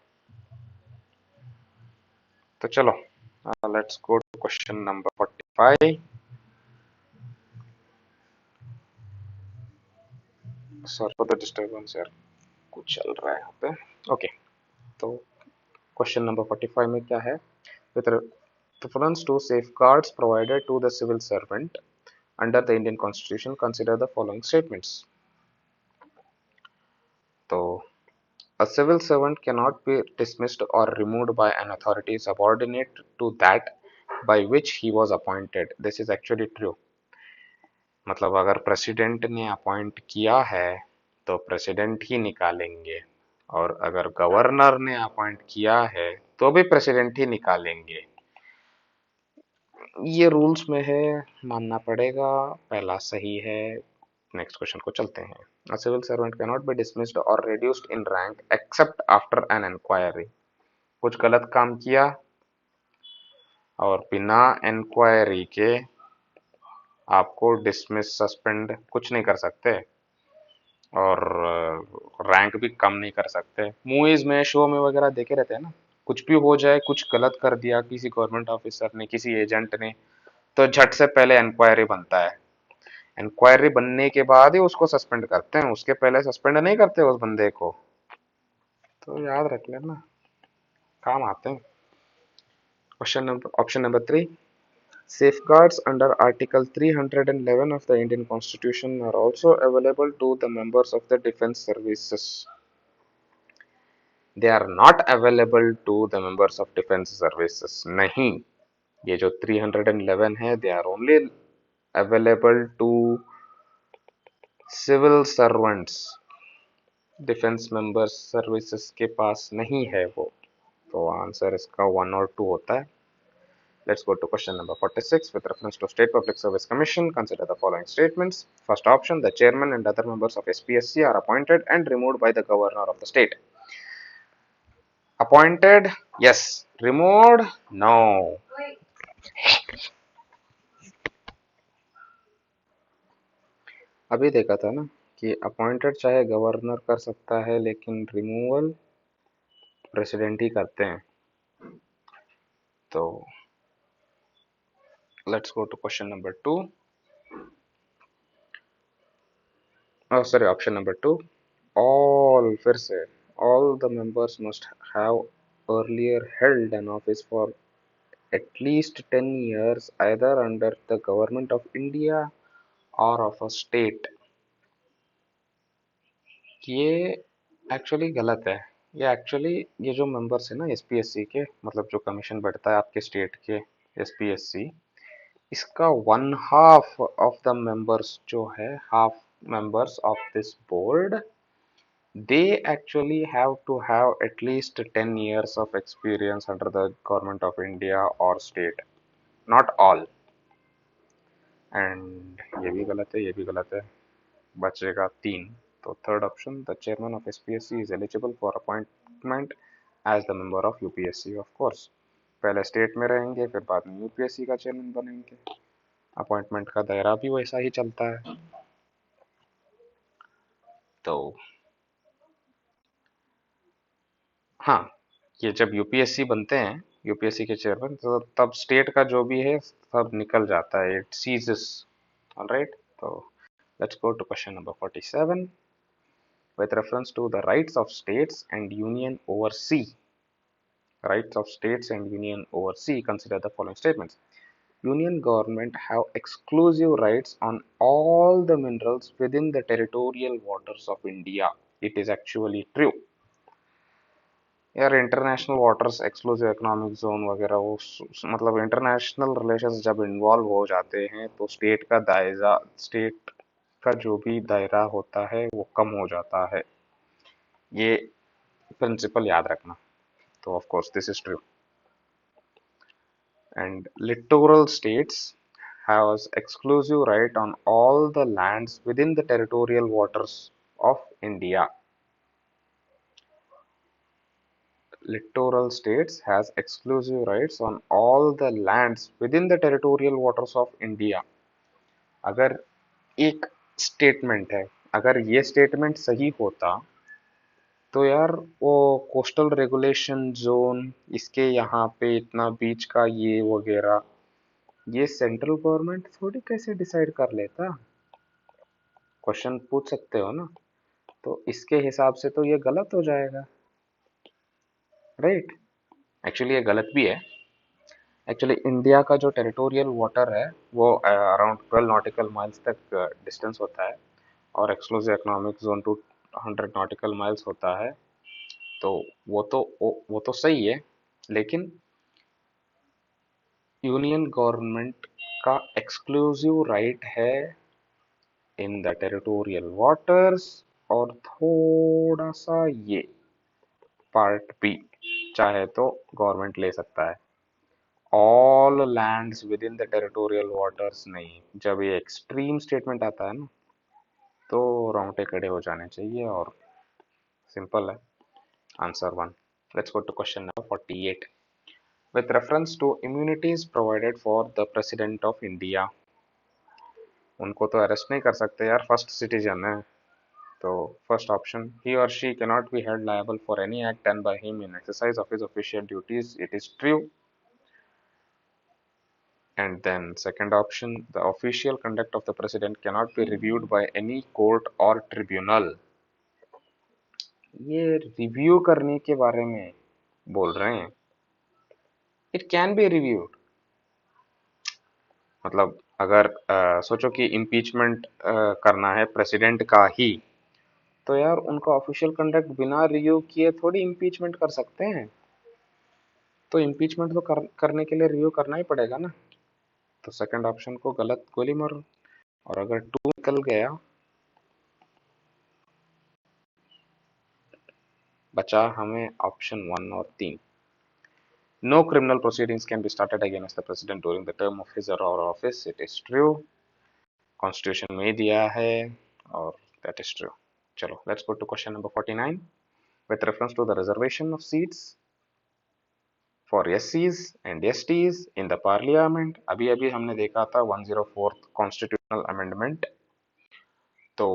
तो चलो let's go to question number 45। Sorry for the disturbance यार, कुछ चल रहा है यहाँ पे। ओके, तो क्वेश्चन नंबर 45 में क्या है? With reference to safeguards provided to the civil servant under the Indian Constitution, consider the following statements. तो a civil servant cannot be dismissed or removed by an authority subordinate to that by which he was appointed. This is actually true. मतलब अगर प्रेसिडेंट ने अपॉइंट किया है तो प्रेसिडेंट ही निकालेंगे, और अगर गवर्नर ने अपॉइंट किया है तो भी प्रेसिडेंट ही निकालेंगे। ये रूल्स में है, मानना पड़ेगा। पहला सही है। नेक्स्ट क्वेश्चन को चलते हैं। A civil servant cannot be dismissed or reduced in rank except after an inquiry. कुछ गलत काम किया और बिना इंक्वायरी के आपको डिसमिस सस्पेंड कुछ नहीं कर सकते, और रैंक भी कम नहीं कर सकते। मूवीज में शो में वगैरह देखे रहते हैं ना, कुछ भी हो जाए, कुछ गलत कर दिया किसी गवर्नमेंट ऑफिसर ने, किसी एजेंट ने, तो झट से पहले इंक्वायरी बनता है। इंक्वायरी बनने के बाद ही उसको सस्पेंड करते हैं, उसके पहले सस्पेंड नहीं करते उस बंदे को। तो याद रख लेना, काम आते हैं। Question number option number 3। Safeguards under Article 311 of the Indian Constitution are also available to the members of the defense services. They are not available to the members of defense services. नहीं, ये जो 311 है, they are only available to civil servants. Defence members services के पास नहीं है वो। तो आंसर इसका 1 और 2 होता है। Let's go to question number 46. With reference to State Public Service Commission, consider the following statements. First option, the chairman and other members of SPSC are appointed and removed by the governor of the state. Appointed, yes. Removed, no. अभी देखा था ना कि अपॉइंटेड चाहे गवर्नर कर सकता है लेकिन रिमूवल प्रेसिडेंट ही करते हैं। तो let's go to question number 2। Sorry, option number 2। All, फिर से, all the members must have earlier held an office for at least 10 years either under the government of India or of a state. ये एक्चुअली गलत है। ये एक्चुअली ये जो मेंबर्स है ना एसपीएससी के, मतलब जो कमीशन बैठता है आपके स्टेट के एसपीएससी, इसका one half of the members जो है, half members of this board, they actually have to have at least 10 years of experience under the government of India or state, not all. And ये भी गलत है, ये भी गलत है। बचेगा तीन। तो third option, the chairman of SPSC is eligible for appointment as the member of UPSC. Of course पहले स्टेट में रहेंगे, फिर बाद में यूपीएससी का चेयरमैन बनेंगे। अपॉइंटमेंट का दायरा भी वैसा ही चलता है। तो हाँ, ये जब यूपीएससी बनते हैं, यूपीएससी के चेयरमैन, तो तब स्टेट का जो भी है सब निकल जाता है, इट सीजेस। ऑलराइट, तो let's go to question number 47। with reference to the rights of states and union over sea, rights of states and union over sea, consider the following statements. Union government have exclusive rights on all the minerals within the territorial waters of India. It is actually true. यार international waters, exclusive economic zone वगैरह, वो मतलब इंटरनेशनल रिलेशंस जब इन्वॉल्व हो जाते हैं तो स्टेट का दायरा, स्टेट का जो भी दायरा होता है वो कम हो जाता है। ये प्रिंसिपल याद रखना। तो of course this is true. And littoral states has exclusive right on all the lands within the territorial waters of India. Littoral states has exclusive rights on all the lands within the territorial waters of India. अगर एक स्टेटमेंट है, अगर ये स्टेटमेंट सही होता तो यार वो कोस्टल रेगुलेशन जोन, इसके यहाँ पे इतना बीच का ये वगैरह, ये सेंट्रल गवर्नमेंट थोड़ी कैसे डिसाइड कर लेता। क्वेश्चन पूछ सकते हो ना। तो इसके हिसाब से तो ये गलत हो जाएगा, राइट। एक्चुअली ये गलत भी है। एक्चुअली इंडिया का जो टेरिटोरियल वाटर है वो अराउंड 12 नॉटिकल माइल्स तक डिस्टेंस होता है, और exclusive economic zone to 100 nautical miles होता है। तो वो तो सही है, लेकिन यूनियन गवर्नमेंट का एक्सक्लूसिव राइट है इन द टेरिटोरियल वाटर्स, और थोड़ा सा ये पार्ट बी चाहे तो गवर्नमेंट ले सकता है। All lands with in the territorial waters नहीं। जब ये एक्सट्रीम स्टेटमेंट आता है ना, तो रोंगटे खड़े हो जाने चाहिए। और सिंपल है answer one. Let's go to question number 48। With reference to immunities provided for the president of India, उनको तो अरेस्ट नहीं कर सकते यार, फर्स्ट सिटीजन है। तो फर्स्ट ऑप्शन, ही और she cannot be held liable for any act done by him in exercise of his official duties. It is true. And then second option, the official conduct of the president cannot be reviewed by any court or tribunal. ये रिव्यू करने के बारे में बोल रहे हैं। इट कैन बी रिव्यूड, मतलब अगर सोचो कि इम्पीचमेंट करना है प्रेसिडेंट का ही, तो यार उनका ऑफिशियल कंडक्ट बिना रिव्यू किए थोड़ी इम्पीचमेंट कर सकते हैं। तो इम्पीचमेंट तो करने के लिए रिव्यू करना ही पड़ेगा ना। तो सेकंड ऑप्शन को गलत गोली मारो। और अगर टू निकल गया, बचा हमें ऑप्शन वन और तीन। No criminal proceedings can be started against the president during the term of his or her office. It is true. Constitution में दिया है, और that is true. चलो, let's go to question number 49. With reference to the reservation of seats for SCs and STs in the parliament, अभी अभी हमने देखा था 104th constitutional amendment। तो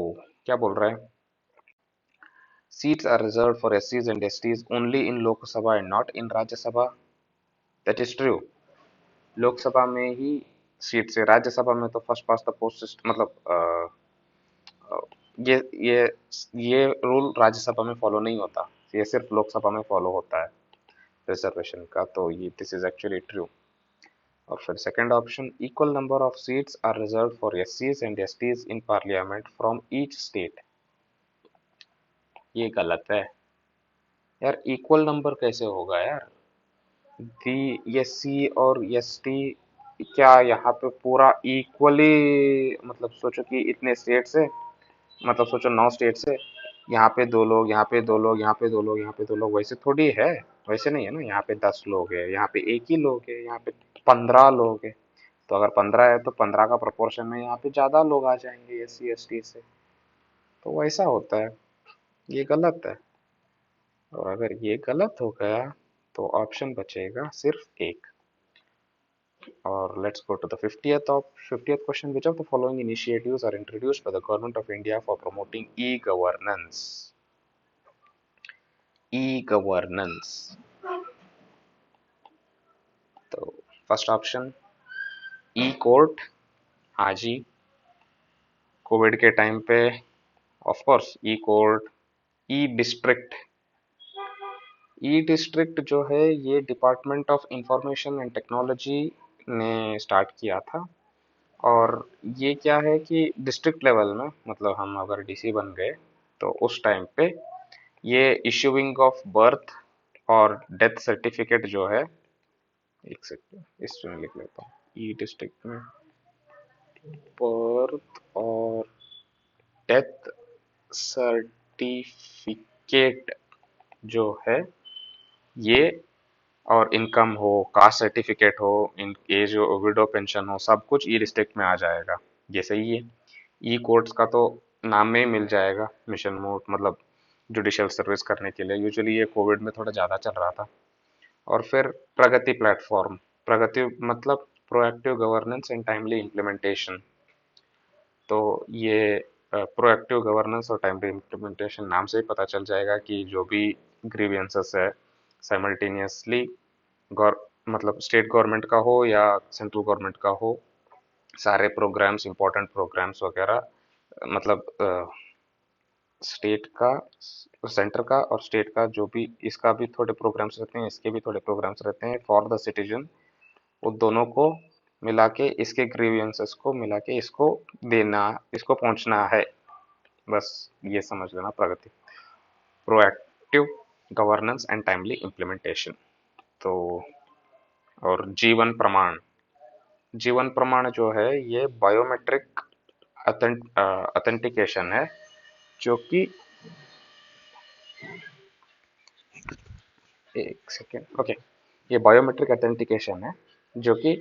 क्या बोल रहा है? Seats are reserved for SCs and STs only in Lok Sabha and not in Rajya Sabha. That is true. Lok Sabha में ही सीट से, राज्यसभा में तो first pass the post system, मतलब ये ये ये रूल राज्यसभा में फॉलो नहीं होता, ये सिर्फ लोकसभा में फॉलो होता है रिजर्वेशन का। तो ये दिस इज एक्चुअली ट्रू। और फिर second option, equal number of seats are reserved for एससीज and STs in parliament from each state. ये गलत है यार। इक्वल नंबर कैसे होगा यार? दी ये सी और एस टी, क्या यहाँ पे पूरा इक्वली, मतलब सोचो कि इतने स्टेट्स है, मतलब सोचो 9 स्टेट्स है, यहाँ पे 2 लोग, यहाँ पे 2 लोग, यहाँ पे 2 लोग, यहाँ पे 2 लोग, वैसे थोड़ी है। वैसे नहीं है ना, यहाँ पे 10 लोग है, यहाँ पे एक ही लोग है, यहाँ पे 15 लोग है। तो अगर 15 है तो 15 का प्रोपोर्शन में यहाँ पे ज्यादा लोग आ जाएंगे एस सी एस टी से। तो वैसा होता है, ये गलत है। और अगर ये गलत हो गया तो ऑप्शन बचेगा सिर्फ एक। और let's go to the 50th question. Which of the following initiatives are introduced by the government of India for promoting e-governance? E-governance. तो फर्स्ट ऑप्शन ई कोर्ट। हाँ जी, कोविड के टाइम पे of course E court. E district. E district जो है ये department of information and technology ने स्टार्ट किया था। और ये क्या है कि डिस्ट्रिक्ट लेवल में, मतलब हम अगर डीसी बन गए तो उस टाइम पे ये इशूइंग ऑफ बर्थ और डेथ सर्टिफिकेट जो है, एक सेकंड इसमें लिख लेता हूँ, ई डिस्ट्रिक्ट में बर्थ और डेथ सर्टिफिकेट जो है ये, और इनकम हो, कास्ट सर्टिफिकेट हो, इन एज हो, विडो पेंशन हो, सब कुछ ई डिस्ट्रिक्ट में आ जाएगा। ये सही है। ई कोर्ट्स का तो नाम में ही मिल जाएगा, मिशन मोड मतलब जुडिशियल सर्विस करने के लिए। यूजुअली ये कोविड में थोड़ा ज़्यादा चल रहा था। और फिर प्रगति प्लेटफॉर्म। प्रगति मतलब proactive governance and timely implementation. तो ये प्रोएक्टिव गवर्नेंस और टाइमली इम्प्लीमेंटेशन नाम से ही पता चल जाएगा कि जो भी ग्रीवियंसेस है साइमल्टेनियसली गौर मतलब स्टेट गवर्नमेंट का हो या सेंट्रल गवर्नमेंट का हो, सारे प्रोग्राम्स, इंपॉर्टेंट प्रोग्राम्स वगैरह, मतलब स्टेट का, सेंटर का और स्टेट का जो भी, इसका भी थोड़े प्रोग्राम्स रहते हैं, इसके भी थोड़े प्रोग्राम्स रहते हैं फॉर द सिटीजन। वो दोनों को मिला के, इसके ग्रीवियंसेस को मिला के इसको देना, इसको पहुंचना है। बस ये समझ लेना Pragati, proactive governance and timely implementation. तो और जीवन प्रमाण। जीवन प्रमाण जो है ये बायोमेट्रिक ऑथेंटिकेशन है, जो कि, एक सेकेंड, ओके, ये बायोमेट्रिक ऑथेंटिकेशन है जो कि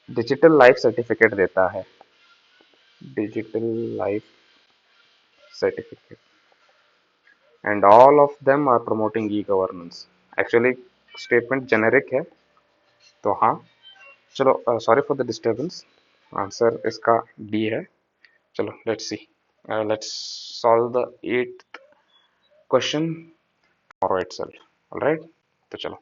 डिजिटल लाइफ सर्टिफिकेट देता है। Digital life certificate and all of them are promoting e governance. Actually statement generic है, तो हाँ। चलो, sorry for the disturbance, answer इसका डी है। चलो let's see, let's solve the 8th question tomorrow itself. All right, तो चलो।